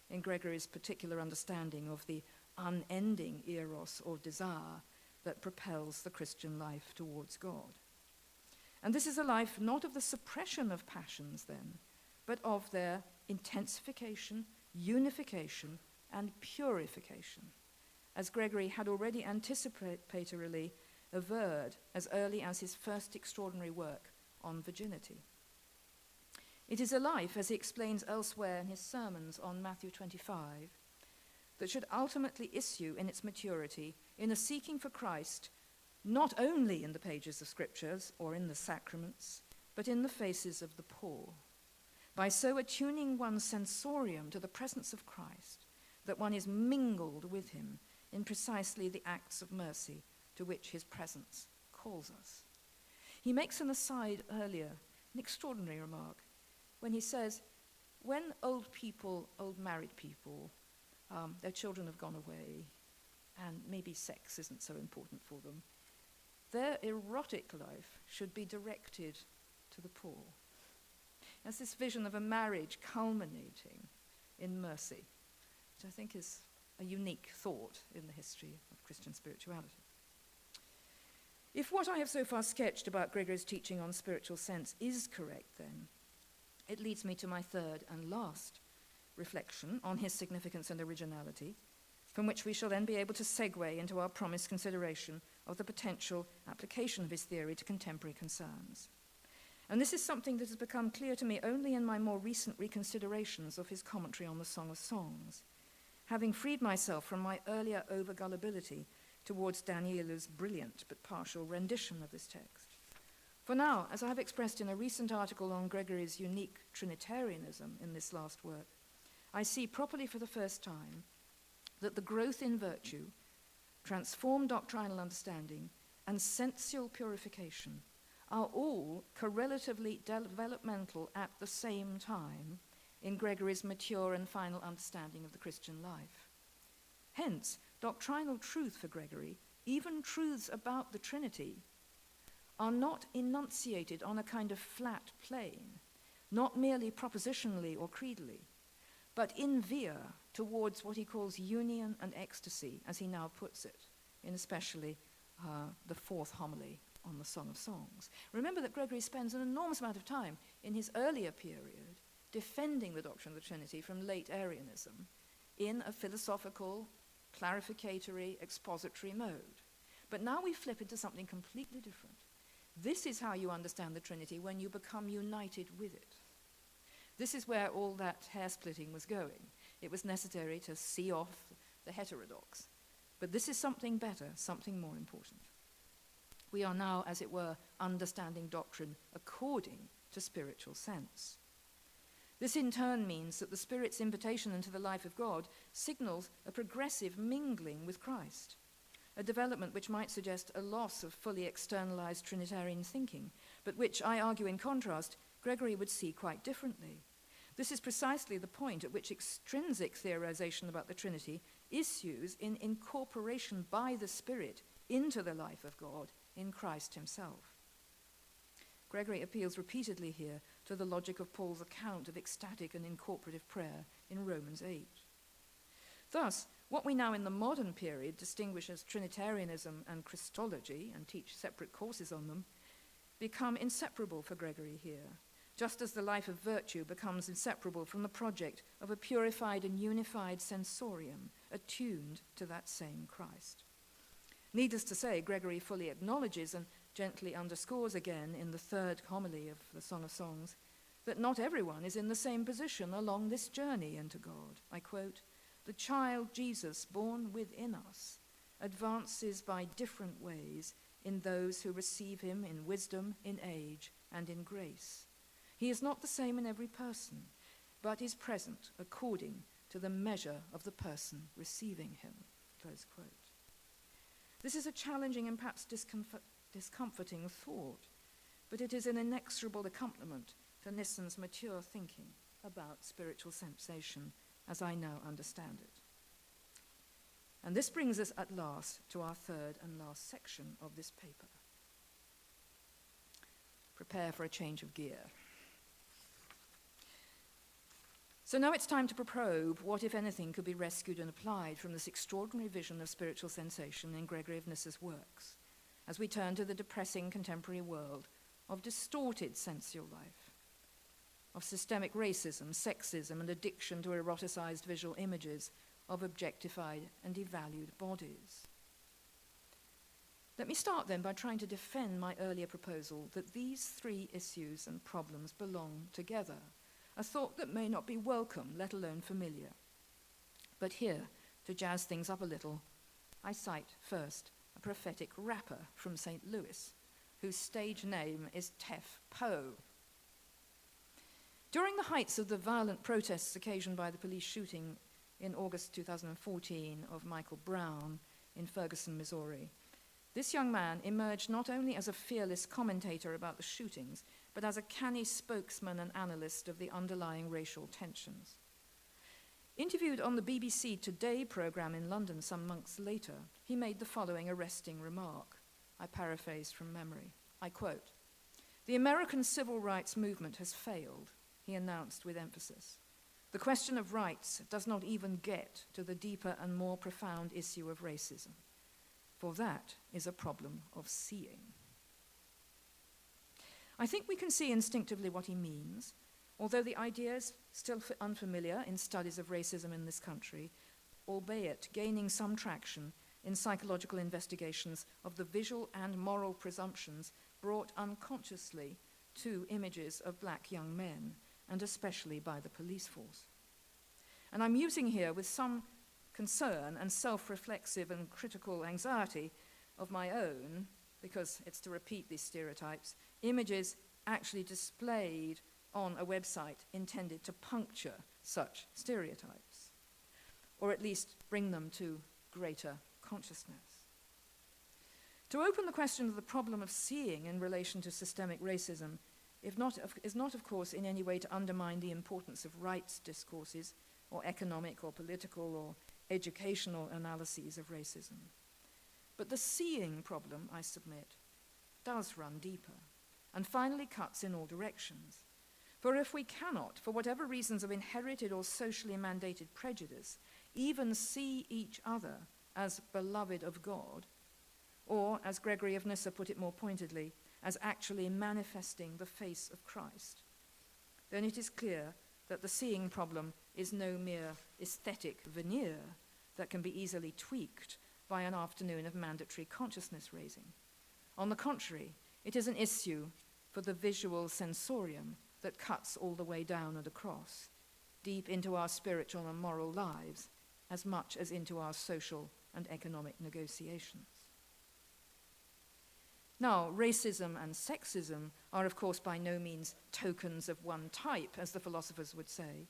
in Gregory's particular understanding of the unending eros or desire that propels the Christian life towards God. And this is a life not of the suppression of passions then, but of their intensification, unification, and purification, as Gregory had already anticipatorily averred as early as his first extraordinary work on virginity. It is a life, as he explains elsewhere in his sermons on Matthew 25, that should ultimately issue in its maturity in a seeking for Christ, not only in the pages of scriptures or in the sacraments, but in the faces of the poor, by so attuning one's sensorium to the presence of Christ that one is mingled with him in precisely the acts of mercy to which his presence calls us. He makes an aside earlier, an extraordinary remark, when he says, when old married people, their children have gone away, and maybe sex isn't so important for them, their erotic life should be directed to the poor. As this vision of a marriage culminating in mercy, which I think is a unique thought in the history of Christian spirituality. If what I have so far sketched about Gregory's teaching on spiritual sense is correct, then, it leads me to my third and last reflection on his significance and originality, from which we shall then be able to segue into our promised consideration of the potential application of his theory to contemporary concerns. And this is something that has become clear to me only in my more recent reconsiderations of his commentary on the Song of Songs, having freed myself from my earlier over-gullibility towards Daniela's brilliant but partial rendition of this text. For now, as I have expressed in a recent article on Gregory's unique Trinitarianism in this last work, I see properly for the first time that the growth in virtue, transformed doctrinal understanding, and sensual purification are all correlatively developmental at the same time in Gregory's mature and final understanding of the Christian life. Hence, doctrinal truth for Gregory, even truths about the Trinity, are not enunciated on a kind of flat plane, not merely propositionally or creedally, but in via towards what he calls union and ecstasy, as he now puts it, in especially the fourth homily on the Song of Songs. Remember that Gregory spends an enormous amount of time in his earlier period defending the doctrine of the Trinity from late Arianism in a philosophical, clarificatory, expository mode. But now we flip into something completely different. This is how you understand the Trinity when you become united with it. This is where all that hair-splitting was going. It was necessary to see off the heterodox. But this is something better, something more important. We are now, as it were, understanding doctrine according to spiritual sense. This in turn means that the Spirit's invitation into the life of God signals a progressive mingling with Christ, a development which might suggest a loss of fully externalized Trinitarian thinking, but which, I argue in contrast, Gregory would see quite differently. This is precisely the point at which extrinsic theorization about the Trinity issues in incorporation by the Spirit into the life of God in Christ himself. Gregory appeals repeatedly here to the logic of Paul's account of ecstatic and incorporative prayer in Romans 8. Thus, what we now in the modern period distinguish as Trinitarianism and Christology, and teach separate courses on them, become inseparable for Gregory here, just as the life of virtue becomes inseparable from the project of a purified and unified sensorium attuned to that same Christ. Needless to say, Gregory fully acknowledges and gently underscores again in the third homily of the Song of Songs that not everyone is in the same position along this journey into God. I quote, "The child Jesus born within us advances by different ways in those who receive him in wisdom, in age, and in grace. He is not the same in every person, but is present according to the measure of the person receiving him." Close quote. This is a challenging and perhaps discomforting thought, but it is an inexorable accompaniment to Nyssa's mature thinking about spiritual sensation as I now understand it. And this brings us at last to our third and last section of this paper. Prepare for a change of gear. So now it's time to probe what, if anything, could be rescued and applied from this extraordinary vision of spiritual sensation in Gregory of Nyssa's works, as we turn to the depressing contemporary world of distorted sensual life, of systemic racism, sexism, and addiction to eroticized visual images of objectified and devalued bodies. Let me start then by trying to defend my earlier proposal that these three issues and problems belong together, a thought that may not be welcome, let alone familiar. But here, to jazz things up a little, I cite first a prophetic rapper from St. Louis, whose stage name is Tef Poe. During the heights of the violent protests occasioned by the police shooting in August 2014 of Michael Brown in Ferguson, Missouri, this young man emerged not only as a fearless commentator about the shootings, but as a canny spokesman and analyst of the underlying racial tensions. Interviewed on the BBC Today programme in London some months later, he made the following arresting remark. I paraphrase from memory. I quote, "The American civil rights movement has failed," he announced with emphasis. "The question of rights does not even get to the deeper and more profound issue of racism, for that is a problem of seeing." I think we can see instinctively what he means, although the idea is still unfamiliar in studies of racism in this country, albeit gaining some traction in psychological investigations of the visual and moral presumptions brought unconsciously to images of black young men, and especially by the police force. And I'm using here with some concern and self-reflexive and critical anxiety of my own, because it's to repeat these stereotypes, images actually displayed on a website intended to puncture such stereotypes, or at least bring them to greater consciousness. To open the question of the problem of seeing in relation to systemic racism is not, of course, in any way to undermine the importance of rights discourses or economic or political or educational analyses of racism. But the seeing problem, I submit, does run deeper and finally cuts in all directions. For if we cannot, for whatever reasons of inherited or socially mandated prejudice, even see each other as beloved of God, or, as Gregory of Nyssa put it more pointedly, as actually manifesting the face of Christ, then it is clear that the seeing problem is no mere aesthetic veneer that can be easily tweaked by an afternoon of mandatory consciousness raising. On the contrary, it is an issue for the visual sensorium that cuts all the way down and across, deep into our spiritual and moral lives, as much as into our social and economic negotiations. Now, racism and sexism are, of course, by no means tokens of one type, as the philosophers would say.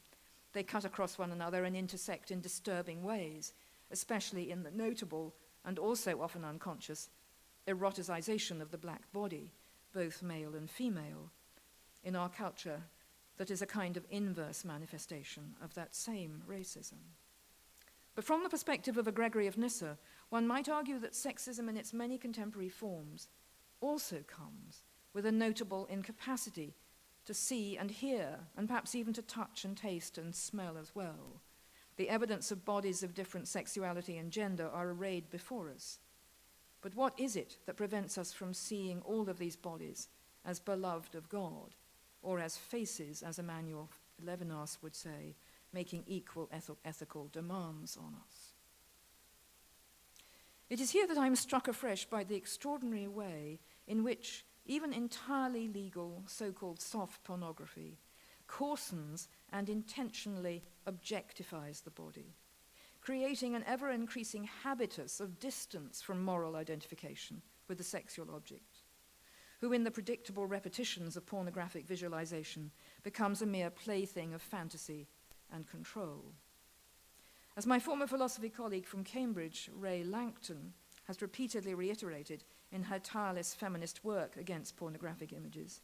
They cut across one another and intersect in disturbing ways, especially in the notable and also often unconscious eroticization of the black body, both male and female, in our culture that is a kind of inverse manifestation of that same racism. But from the perspective of a Gregory of Nyssa, one might argue that sexism in its many contemporary forms also comes with a notable incapacity to see and hear, and perhaps even to touch and taste and smell as well. The evidence of bodies of different sexuality and gender are arrayed before us. But what is it that prevents us from seeing all of these bodies as beloved of God, or as faces, as Emmanuel Levinas would say, making equal ethical demands on us? It is here that I am struck afresh by the extraordinary way in which even entirely legal so-called soft pornography coarsens and intentionally objectifies the body, creating an ever-increasing habitus of distance from moral identification with the sexual object, who in the predictable repetitions of pornographic visualization becomes a mere plaything of fantasy and control. As my former philosophy colleague from Cambridge, Ray Langton, has repeatedly reiterated in her tireless feminist work against pornographic images,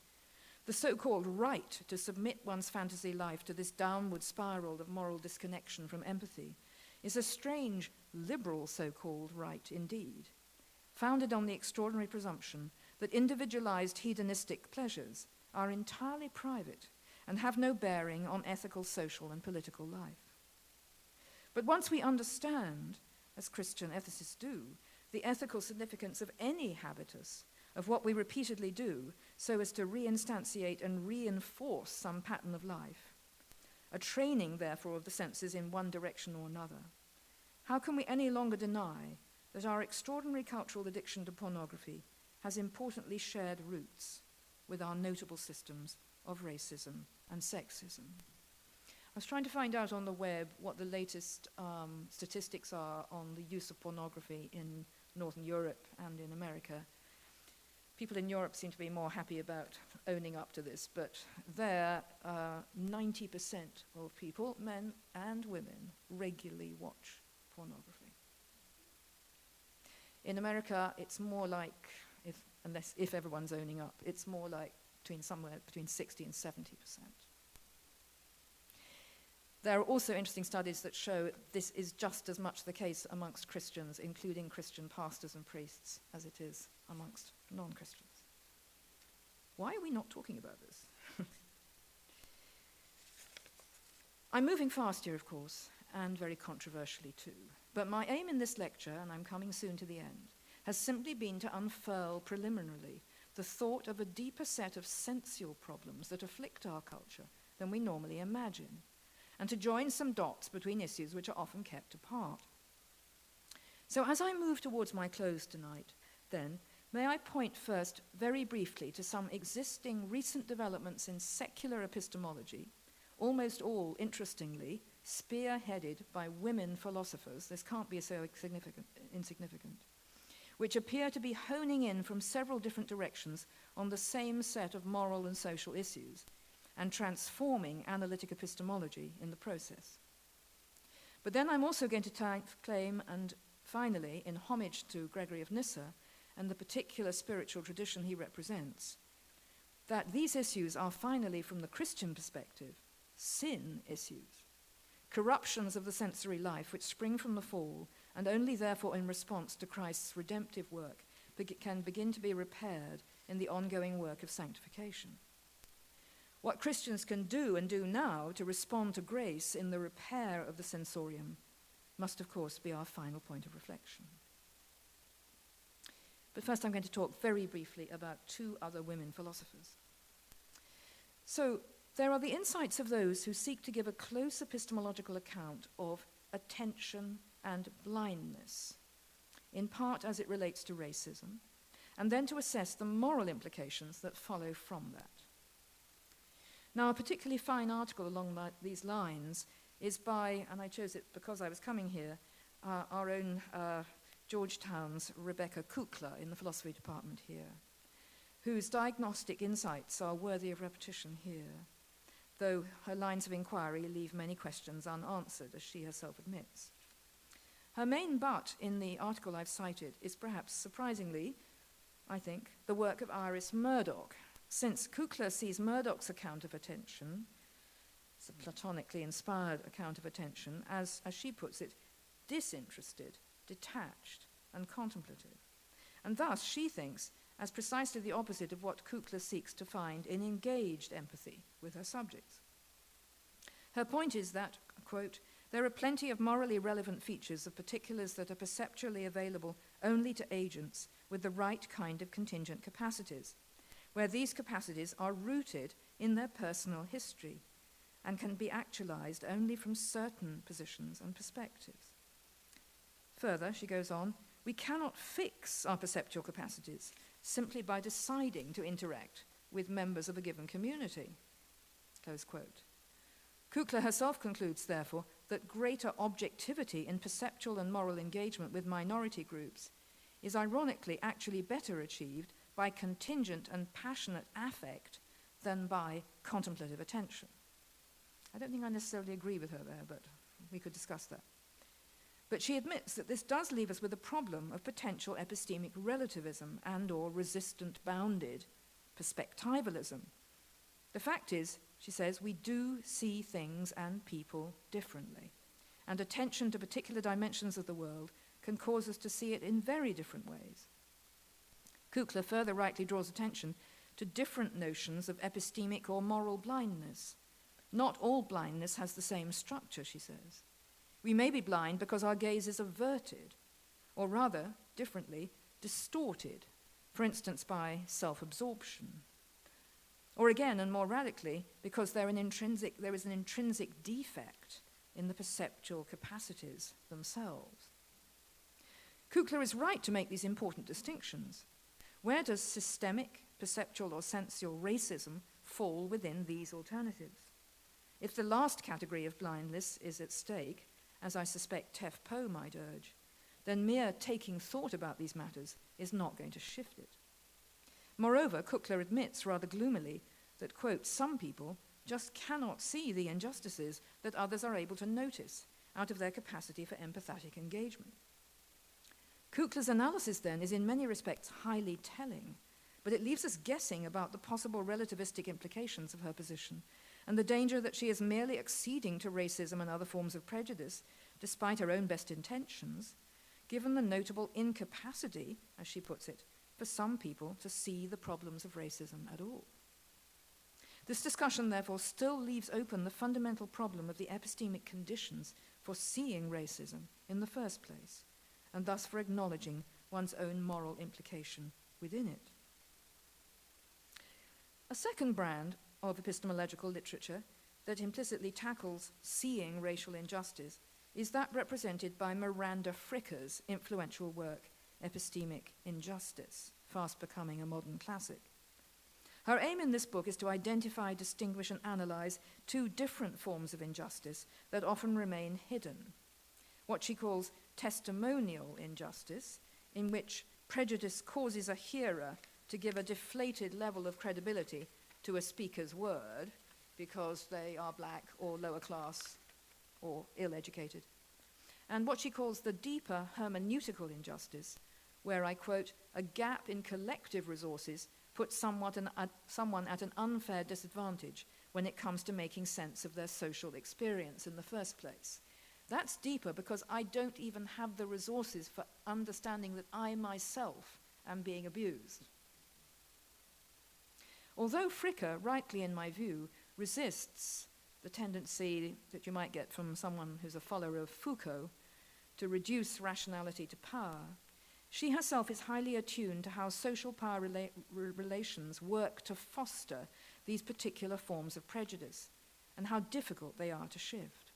the so-called right to submit one's fantasy life to this downward spiral of moral disconnection from empathy is a strange, liberal so-called right indeed, founded on the extraordinary presumption that individualized hedonistic pleasures are entirely private and have no bearing on ethical, social, and political life. But once we understand, as Christian ethicists do, the ethical significance of any habitus, of what we repeatedly do, so as to reinstantiate and reinforce some pattern of life, a training, therefore, of the senses in one direction or another, how can we any longer deny that our extraordinary cultural addiction to pornography has importantly shared roots with our notable systems of racism and sexism? I was trying to find out on the web what the latest statistics are on the use of pornography in Northern Europe and in America. People in Europe seem to be more happy about owning up to this, but there, 90% of people, men and women, regularly watch pornography. In America, it's more like, if everyone's owning up, it's more like somewhere between 60 and 70%. There are also interesting studies that show this is just as much the case amongst Christians, including Christian pastors and priests, as it is amongst non-Christians. Why are we not talking about this? I'm moving fast here, of course, and very controversially too. But my aim in this lecture, and I'm coming soon to the end, has simply been to unfurl preliminarily the thought of a deeper set of sensual problems that afflict our culture than we normally imagine, and to join some dots between issues which are often kept apart. So as I move towards my close tonight, then, may I point first very briefly to some existing recent developments in secular epistemology, almost all, interestingly, spearheaded by women philosophers, this can't be so insignificant, which appear to be honing in from several different directions on the same set of moral and social issues, and transforming analytic epistemology in the process. But then I'm also going to claim, and finally, in homage to Gregory of Nyssa and the particular spiritual tradition he represents, that these issues are finally, from the Christian perspective, sin issues, corruptions of the sensory life which spring from the fall and only therefore in response to Christ's redemptive work can begin to be repaired in the ongoing work of sanctification. What Christians can do and do now to respond to grace in the repair of the sensorium must, of course, be our final point of reflection. But first I'm going to talk very briefly about two other women philosophers. So there are the insights of those who seek to give a close epistemological account of attention and blindness, in part as it relates to racism, and then to assess the moral implications that follow from that. Now, a particularly fine article along these lines is by, and I chose it because I was coming here, our own Georgetown's Rebecca Coakley in the philosophy department here. whose diagnostic insights are worthy of repetition here, though her lines of inquiry leave many questions unanswered, as she herself admits. Her main but in the article I've cited is perhaps surprisingly, I think, the work of Iris Murdoch, since Coakley sees Murdoch's account of attention, it's a platonically inspired account of attention, as she puts it, disinterested, detached, and contemplative. And thus, she thinks, as precisely the opposite of what Coakley seeks to find in engaged empathy with her subjects. Her point is that, quote, there are plenty of morally relevant features of particulars that are perceptually available only to agents with the right kind of contingent capacities, where these capacities are rooted in their personal history and can be actualized only from certain positions and perspectives. Further, she goes on, we cannot fix our perceptual capacities simply by deciding to interact with members of a given community, close quote. Coakley herself concludes, therefore, that greater objectivity in perceptual and moral engagement with minority groups is ironically actually better achieved by contingent and passionate affect than by contemplative attention. I don't think I necessarily agree with her there, but we could discuss that. But she admits that this does leave us with a problem of potential epistemic relativism and or resistant bounded perspectivalism. The fact is, she says, we do see things and people differently, and attention to particular dimensions of the world can cause us to see it in very different ways. Coakley further rightly draws attention to different notions of epistemic or moral blindness. Not all blindness has the same structure, she says. We may be blind because our gaze is averted, or rather, differently, distorted, for instance by self-absorption. Or again, and more radically, because there is an intrinsic defect in the perceptual capacities themselves. Coakley is right to make these important distinctions. Where does systemic, perceptual, or sensual racism fall within these alternatives? If the last category of blindness is at stake, as I suspect Tef Poe might urge, then mere taking thought about these matters is not going to shift it. Moreover, Coakley admits rather gloomily that, quote, some people just cannot see the injustices that others are able to notice out of their capacity for empathetic engagement. Coakley's analysis, then, is in many respects highly telling, but it leaves us guessing about the possible relativistic implications of her position and the danger that she is merely acceding to racism and other forms of prejudice, despite her own best intentions, given the notable incapacity, as she puts it, for some people to see the problems of racism at all. This discussion, therefore, still leaves open the fundamental problem of the epistemic conditions for seeing racism in the first place, and thus for acknowledging one's own moral implication within it. A second brand of epistemological literature that implicitly tackles seeing racial injustice is that represented by Miranda Fricker's influential work, Epistemic Injustice, fast becoming a modern classic. Her aim in this book is to identify, distinguish, and analyze two different forms of injustice that often remain hidden. What she calls testimonial injustice, in which prejudice causes a hearer to give a deflated level of credibility to a speaker's word because they are black or lower class or ill-educated. And what she calls the deeper hermeneutical injustice, where, I quote, a gap in collective resources puts someone at an unfair disadvantage when it comes to making sense of their social experience in the first place. That's deeper because I don't even have the resources for understanding that I myself am being abused. Although Fricker, rightly in my view, resists the tendency that you might get from someone who's a follower of Foucault to reduce rationality to power, she herself is highly attuned to how social power relations work to foster these particular forms of prejudice and how difficult they are to shift.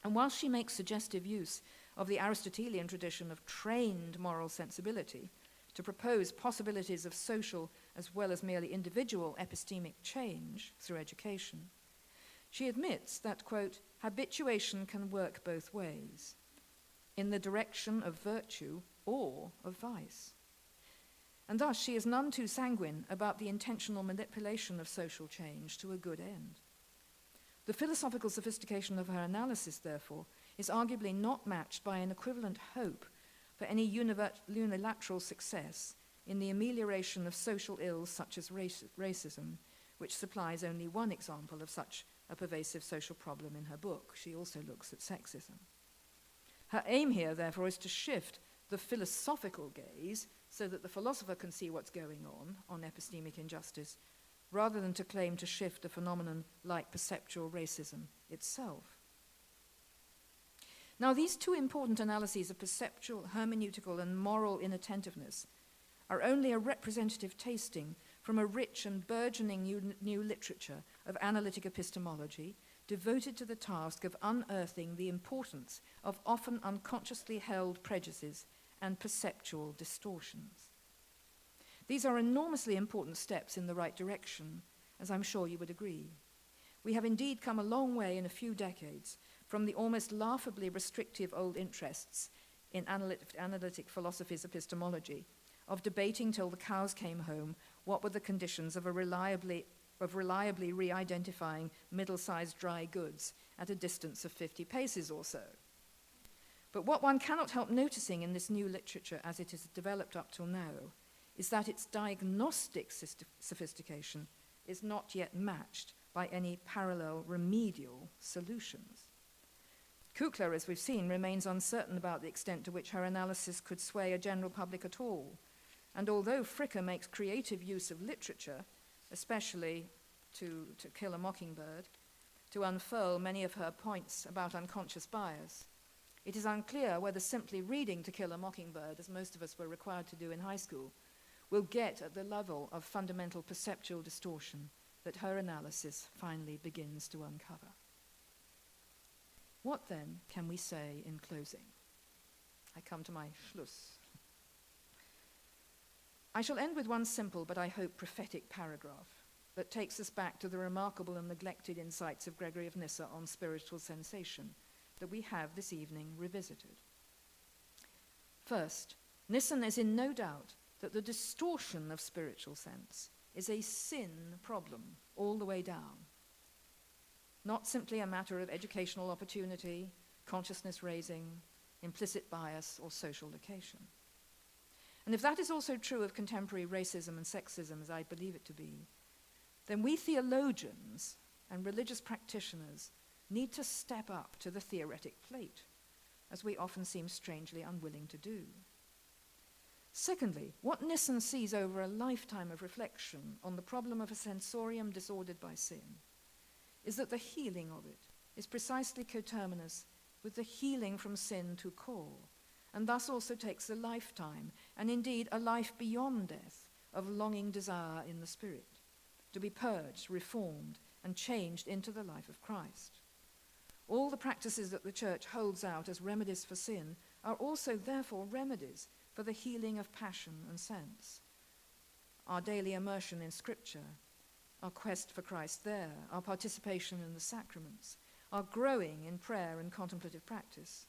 And while she makes suggestive use of the Aristotelian tradition of trained moral sensibility to propose possibilities of social as well as merely individual epistemic change through education, she admits that, quote, habituation can work both ways, in the direction of virtue or of vice. and thus she is none too sanguine about the intentional manipulation of social change to a good end. The philosophical sophistication of her analysis, therefore, is arguably not matched by an equivalent hope for any unilateral success in the amelioration of social ills such as racism, which supplies only one example of such a pervasive social problem in her book. She also looks at sexism. Her aim here, therefore, is to shift the philosophical gaze so that the philosopher can see what's going on epistemic injustice, rather than to claim to shift a phenomenon like perceptual racism itself. Now, these two important analyses of perceptual, hermeneutical, and moral inattentiveness are only a representative tasting from a rich and burgeoning new literature of analytic epistemology devoted to the task of unearthing the importance of often unconsciously held prejudices and perceptual distortions. These are enormously important steps in the right direction, as I'm sure you would agree. We have indeed come a long way in a few decades from the almost laughably restrictive old interests in analytic philosophy's epistemology of debating till the cows came home what were the conditions of reliably re-identifying middle-sized dry goods at a distance of 50 paces or so. But what one cannot help noticing in this new literature as it is developed up till now is that its diagnostic sophistication is not yet matched by any parallel remedial solutions. Coakley, as we've seen, remains uncertain about the extent to which her analysis could sway a general public at all. And although Fricker makes creative use of literature, especially to Kill a Mockingbird, to unfurl many of her points about unconscious bias, it is unclear whether simply reading To Kill a Mockingbird, as most of us were required to do in high school, will get at the level of fundamental perceptual distortion that her analysis finally begins to uncover. What then can we say in closing? I come to my Schluss. I shall end with one simple but I hope prophetic paragraph that takes us back to the remarkable and neglected insights of Gregory of Nyssa on spiritual sensation that we have this evening revisited. First, Nyssa is in no doubt that the distortion of spiritual sense is a sin problem all the way down, not simply a matter of educational opportunity, consciousness raising, implicit bias, or social location. And if that is also true of contemporary racism and sexism, as I believe it to be, then we theologians and religious practitioners need to step up to the theoretic plate, as we often seem strangely unwilling to do. Secondly, what Nyssa sees over a lifetime of reflection on the problem of a sensorium disordered by sin is that the healing of it is precisely coterminous with the healing from sin to call, and thus also takes a lifetime, and indeed a life beyond death, of longing desire in the spirit, to be purged, reformed, and changed into the life of Christ. All the practices that the Church holds out as remedies for sin are also therefore remedies for the healing of passion and sense. Our daily immersion in Scripture, our quest for Christ there, our participation in the sacraments, our growing in prayer and contemplative practice,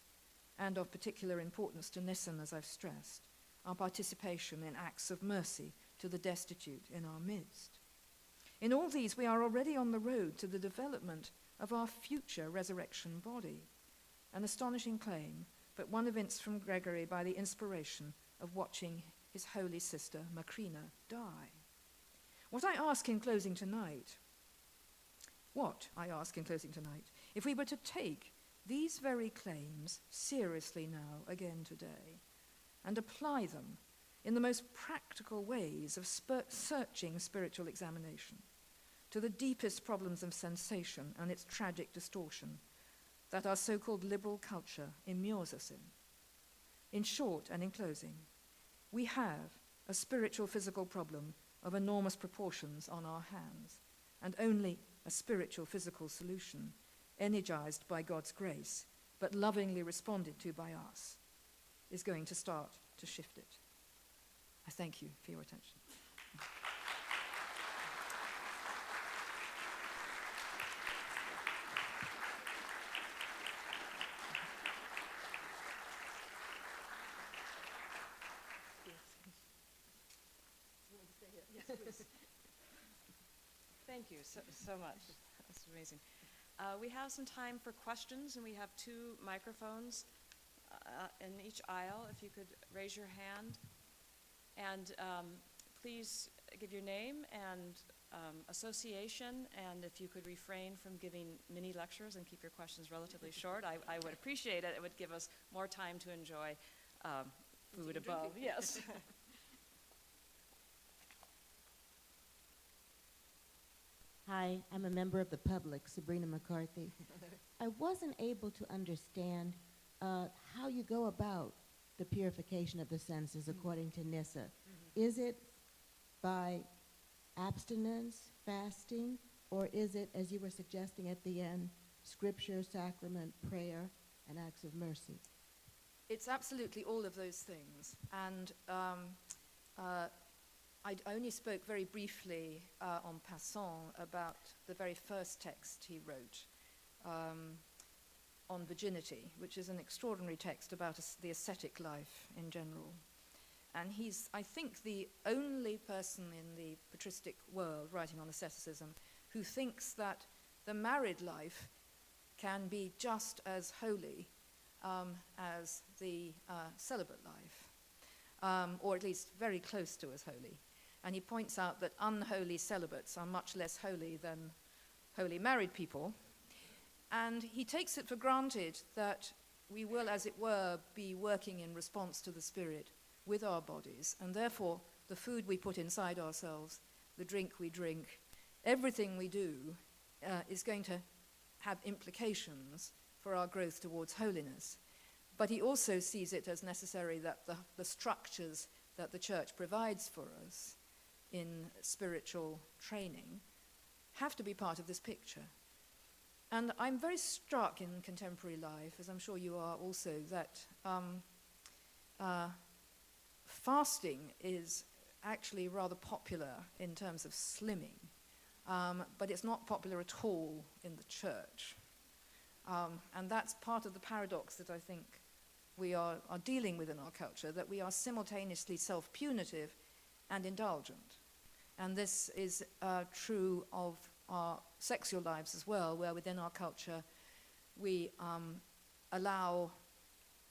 and of particular importance to Nyssa, as I've stressed, our participation in acts of mercy to the destitute in our midst. In all these, we are already on the road to the development of our future resurrection body, an astonishing claim, but one evinced from Gregory by the inspiration of watching his holy sister Macrina die. What I ask in closing tonight, if we were to take these very claims seriously now, again today, and apply them in the most practical ways of searching spiritual examination to the deepest problems of sensation and its tragic distortion that our so-called liberal culture immures us in. In short, and in closing, we have a spiritual physical problem of enormous proportions on our hands, and only a spiritual physical solution, energized by God's grace, but lovingly responded to by us, is going to start to shift it. I thank you for your attention. Thank you so much. That's amazing. We have some time for questions, and we have 2 microphones in each aisle. If you could raise your hand, and please give your name and association, and if you could refrain from giving mini lectures and keep your questions relatively short, I would appreciate it. It would give us more time to enjoy food above. Yes. Hi, I'm a member of the public, Sabrina McCarthy. I wasn't able to understand how you go about the purification of the senses according to Nyssa. Is it by abstinence, fasting, or is it, as you were suggesting at the end, scripture, sacrament, prayer, and acts of mercy? It's absolutely all of those things. And I only spoke very briefly en passant about the very first text he wrote on virginity, which is an extraordinary text about the ascetic life in general. And he's, I think, the only person in the patristic world writing on asceticism who thinks that the married life can be just as holy as the celibate life, or at least very close to as holy. And he points out that unholy celibates are much less holy than holy married people. And he takes it for granted that we will, as it were, be working in response to the Spirit with our bodies, and therefore the food we put inside ourselves, the drink we drink, everything we do is going to have implications for our growth towards holiness. But he also sees it as necessary that the structures that the Church provides for us in spiritual training have to be part of this picture. And I'm very struck in contemporary life, as I'm sure you are also, that fasting is actually rather popular in terms of slimming, but it's not popular at all in the Church. And that's part of the paradox that I think we are dealing with in our culture, that we are simultaneously self-punitive and indulgent. And this is true of our sexual lives as well, where within our culture we allow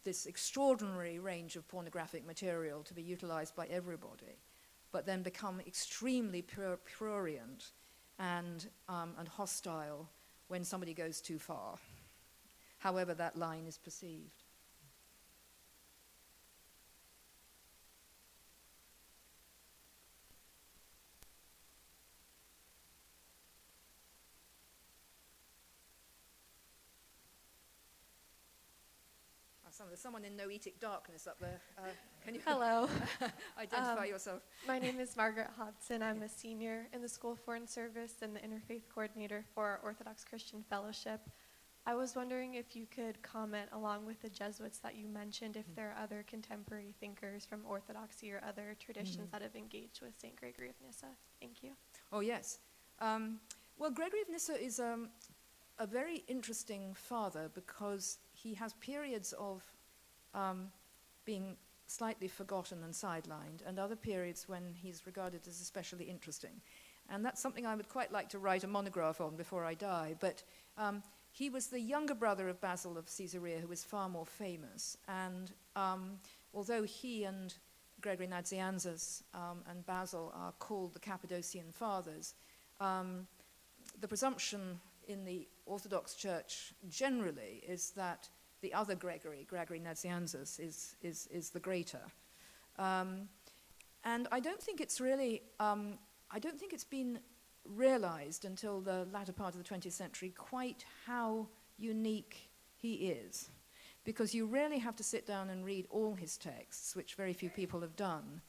this extraordinary range of pornographic material to be utilized by everybody, but then become extremely prurient and hostile when somebody goes too far, however that line is perceived. There's someone in noetic darkness up there. Can you Hello. identify yourself? My name is Margaret Hodson. I'm a senior in the School of Foreign Service and the Interfaith Coordinator for Orthodox Christian Fellowship. I was wondering if you could comment, along with the Jesuits that you mentioned, if there are other contemporary thinkers from Orthodoxy or other traditions that have engaged with St. Gregory of Nyssa. Thank you. Oh, yes. Well, Gregory of Nyssa is a very interesting father because he has periods of being slightly forgotten and sidelined, and other periods when he's regarded as especially interesting. And that's something I would quite like to write a monograph on before I die. But he was the younger brother of Basil of Caesarea, who was far more famous. And although he and Gregory Nazianzus and Basil are called the Cappadocian Fathers, the presumption in the Orthodox Church generally is that the other Gregory Nazianzus, is the greater. And I don't think it's really, I don't think it's been realized until the latter part of the 20th century quite how unique he is. Because you really have to sit down and read all his texts, which very few people have done,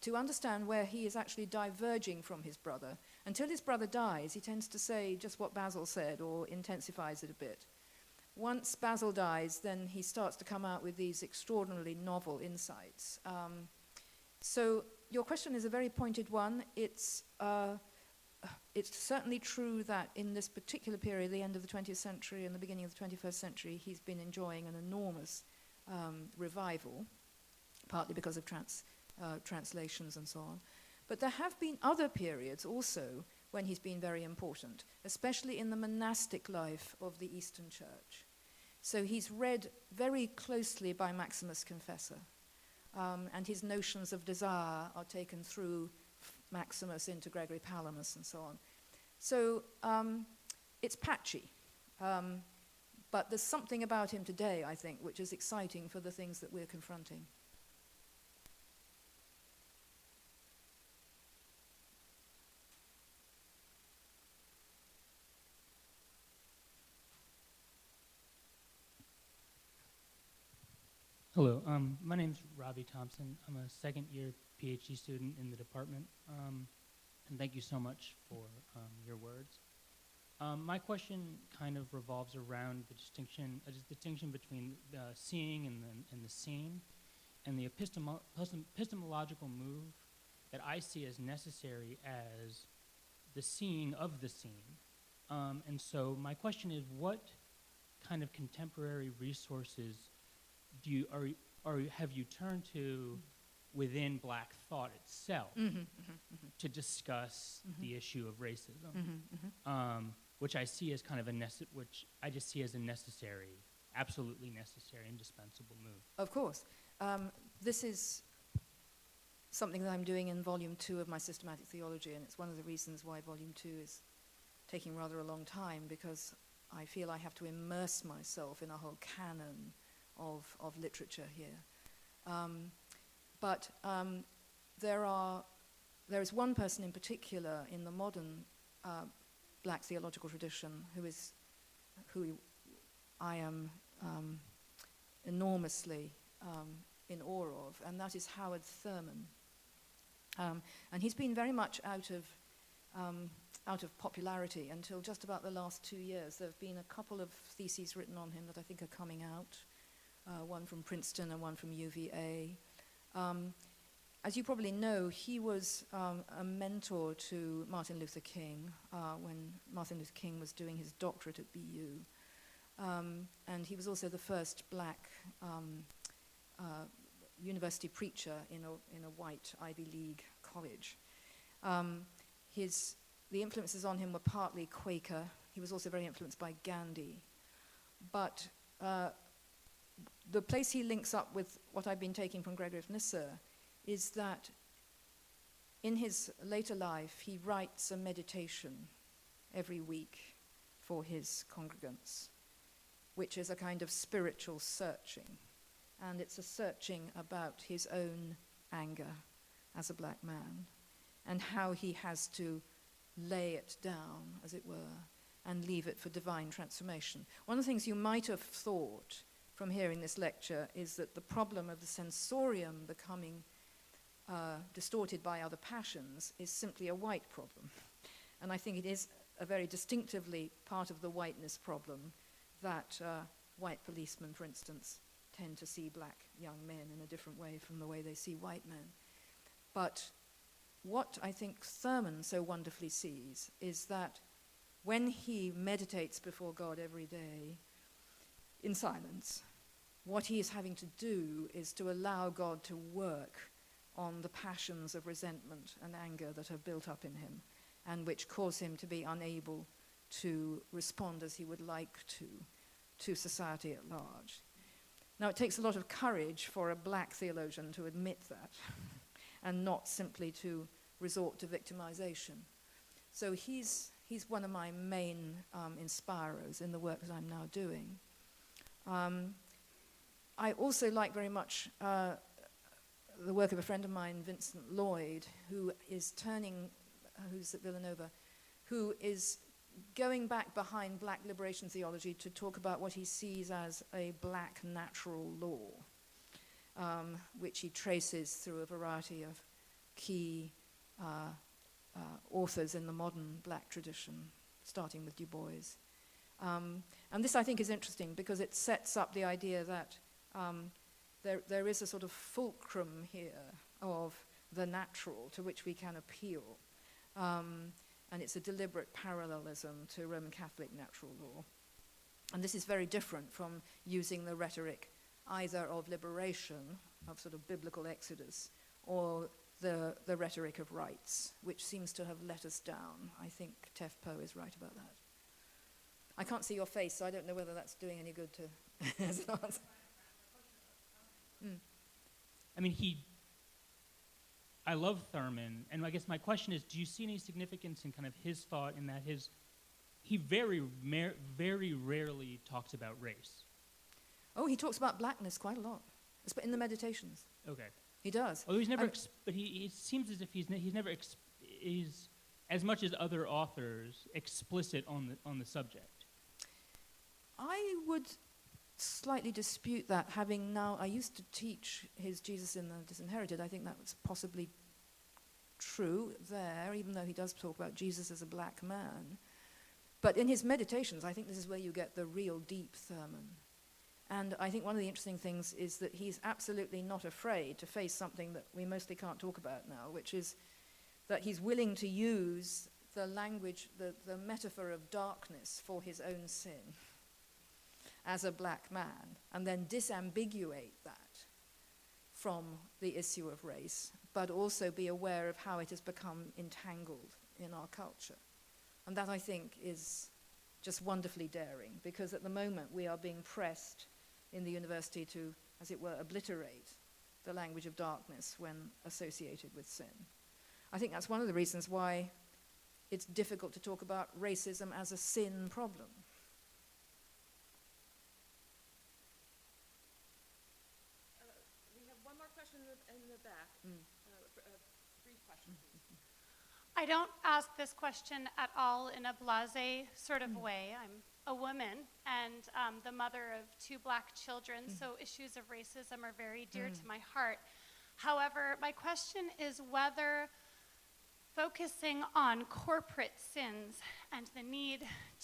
to understand where he is actually diverging from his brother. Until his brother dies, he tends to say just what Basil said or intensifies it a bit. Once Basil dies, then he starts to come out with these extraordinarily novel insights. So your question is a very pointed one. It's certainly true that in this particular period, the end of the 20th century and the beginning of the 21st century, he's been enjoying an enormous revival, partly because of translations and so on. But there have been other periods also when he's been very important, especially in the monastic life of the Eastern Church. So he's read very closely by Maximus Confessor, and his notions of desire are taken through Maximus into Gregory Palamas and so on. So it's patchy, but there's something about him today, I think, which is exciting for the things that we're confronting. Hello, my name's Robbie Thompson. I'm a second-year PhD student in the department, and thank you so much for your words. My question kind of revolves around the distinction between the seeing and the seen, and the epistemological move that I see as necessary as the seeing of the seen. And so my question is, what kind of contemporary resources have you turned to within Black thought itself to discuss the issue of racism, which I see as kind of which I just see as a necessary, absolutely necessary, indispensable move. Of course. This is something that I'm doing in Volume 2 of my systematic theology, and it's one of the reasons why Volume 2 is taking rather a long time, because I feel I have to immerse myself in a whole canon of literature here. But there is one person in particular in the modern Black theological tradition who I am enormously in awe of, and that is Howard Thurman. And he's been very much out of popularity until just about the last 2 years. There have been a couple of theses written on him that I think are coming out, one from Princeton and one from UVA. As you probably know, he was a mentor to Martin Luther King when Martin Luther King was doing his doctorate at BU. And he was also the first Black university preacher in a white Ivy League college. The influences on him were partly Quaker. He was also very influenced by Gandhi. But the place he links up with what I've been taking from Gregory of Nyssa is that in his later life, he writes a meditation every week for his congregants, which is a kind of spiritual searching. And it's a searching about his own anger as a Black man and how he has to lay it down, as it were, and leave it for divine transformation. One of the things you might have thought from hearing this lecture is that the problem of the sensorium becoming distorted by other passions is simply a white problem. And I think it is a very distinctively part of the whiteness problem that white policemen, for instance, tend to see Black young men in a different way from the way they see white men. But what I think Thurman so wonderfully sees is that when he meditates before God every day in silence, what he is having to do is to allow God to work on the passions of resentment and anger that have built up in him and which cause him to be unable to respond as he would like to society at large. Now, it takes a lot of courage for a Black theologian to admit that and not simply to resort to victimization. So he's one of my main inspirers in the work that I'm now doing. I also like very much the work of a friend of mine, Vincent Lloyd, who's at Villanova, who is going back behind Black liberation theology to talk about what he sees as a Black natural law, which he traces through a variety of key authors in the modern Black tradition, starting with Du Bois. And this, I think, is interesting because it sets up the idea that there is a sort of fulcrum here of the natural to which we can appeal. And it's a deliberate parallelism to Roman Catholic natural law. And this is very different from using the rhetoric either of liberation, of sort of biblical exodus, or the rhetoric of rights, which seems to have let us down. I think Tef Poe is right about that. I can't see your face, so I don't know whether that's doing any good to as an answer. I mean, I love Thurman, and I guess my question is, do you see any significance in kind of his thought in that he very rarely talks about race? Oh, he talks about blackness quite a lot, in the Meditations. Okay. He does. Although he's never, but it seems as if he's never is as much as other authors explicit on the subject. I would slightly dispute that, I used to teach his Jesus in the Disinherited. I think that was possibly true there, even though he does talk about Jesus as a black man. But in his Meditations, I think this is where you get the real deep Thurman. And I think one of the interesting things is that he's absolutely not afraid to face something that we mostly can't talk about now, which is that he's willing to use the language, the metaphor of darkness for his own sin as a black man, and then disambiguate that from the issue of race, but also be aware of how it has become entangled in our culture. And that, I think, is just wonderfully daring, because at the moment we are being pressed in the university to, as it were, obliterate the language of darkness when associated with sin. I think that's one of the reasons why it's difficult to talk about racism as a sin problem. We have one more question in the back. Brief question, please. I don't ask this question at all in a blasé sort of way. I'm a woman and the mother of 2 black children, so issues of racism are very dear to my heart. However, my question is whether focusing on corporate sins and the need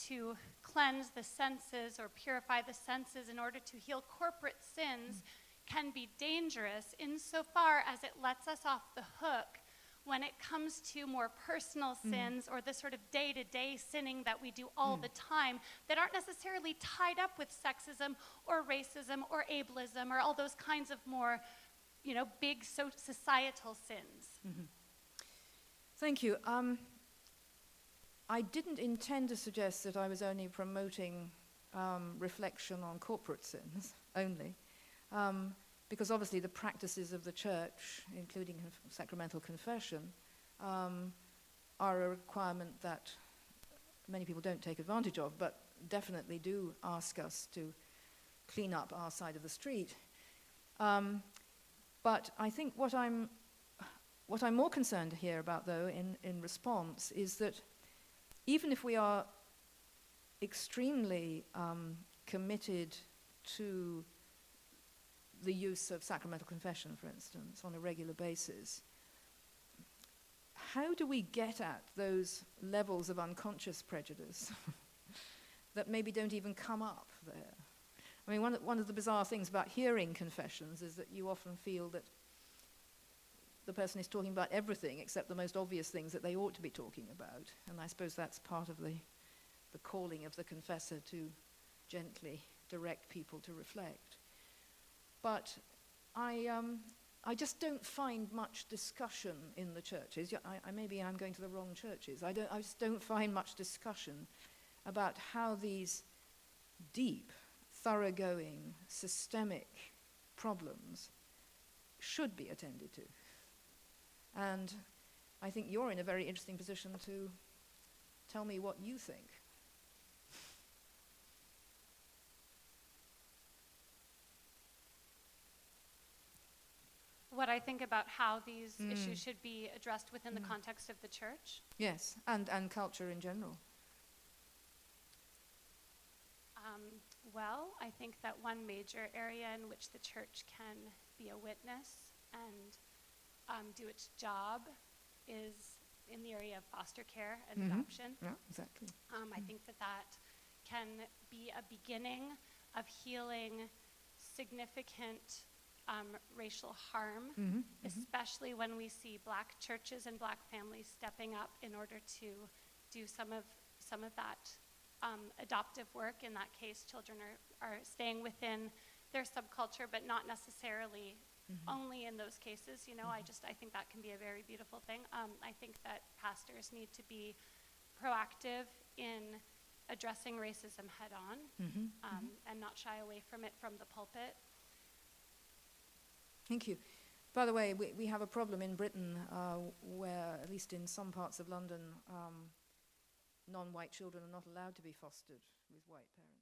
to cleanse the senses or purify the senses in order to heal corporate sins can be dangerous insofar as it lets us off the hook when it comes to more personal sins or the sort of day-to-day sinning that we do all the time that aren't necessarily tied up with sexism or racism or ableism or all those kinds of more, big societal sins. Thank you. I didn't intend to suggest that I was only promoting reflection on corporate sins only, because obviously the practices of the church, including sacramental confession, are a requirement that many people don't take advantage of, but definitely do ask us to clean up our side of the street. But I think what I'm more concerned here about, though, in response, is that even if we are extremely committed to the use of sacramental confession, for instance, on a regular basis, how do we get at those levels of unconscious prejudice that maybe don't even come up there? I mean, one of the bizarre things about hearing confessions is that you often feel that the person is talking about everything except the most obvious things that they ought to be talking about. And I suppose that's part of the calling of the confessor, to gently direct people to reflect. But I just don't find much discussion in the churches. Maybe I'm going to the wrong churches. I just don't find much discussion about how these deep, thoroughgoing, systemic problems should be attended to. And I think you're in a very interesting position to tell me what you think. What I think about how these issues should be addressed within the context of the church. Yes, and culture in general. Well, I think that one major area in which the church can be a witness and do its job is in the area of foster care and adoption. Yeah, exactly. I think that can be a beginning of healing significant racial harm, especially when we see black churches and black families stepping up in order to do some of that adoptive work. In that case, children are staying within their subculture, but not necessarily only in those cases. You know, I think that can be a very beautiful thing. I think that pastors need to be proactive in addressing racism head on and not shy away from it from the pulpit. Thank you. By the way, we have a problem in Britain where, at least in some parts of London, non-white children are not allowed to be fostered with white parents.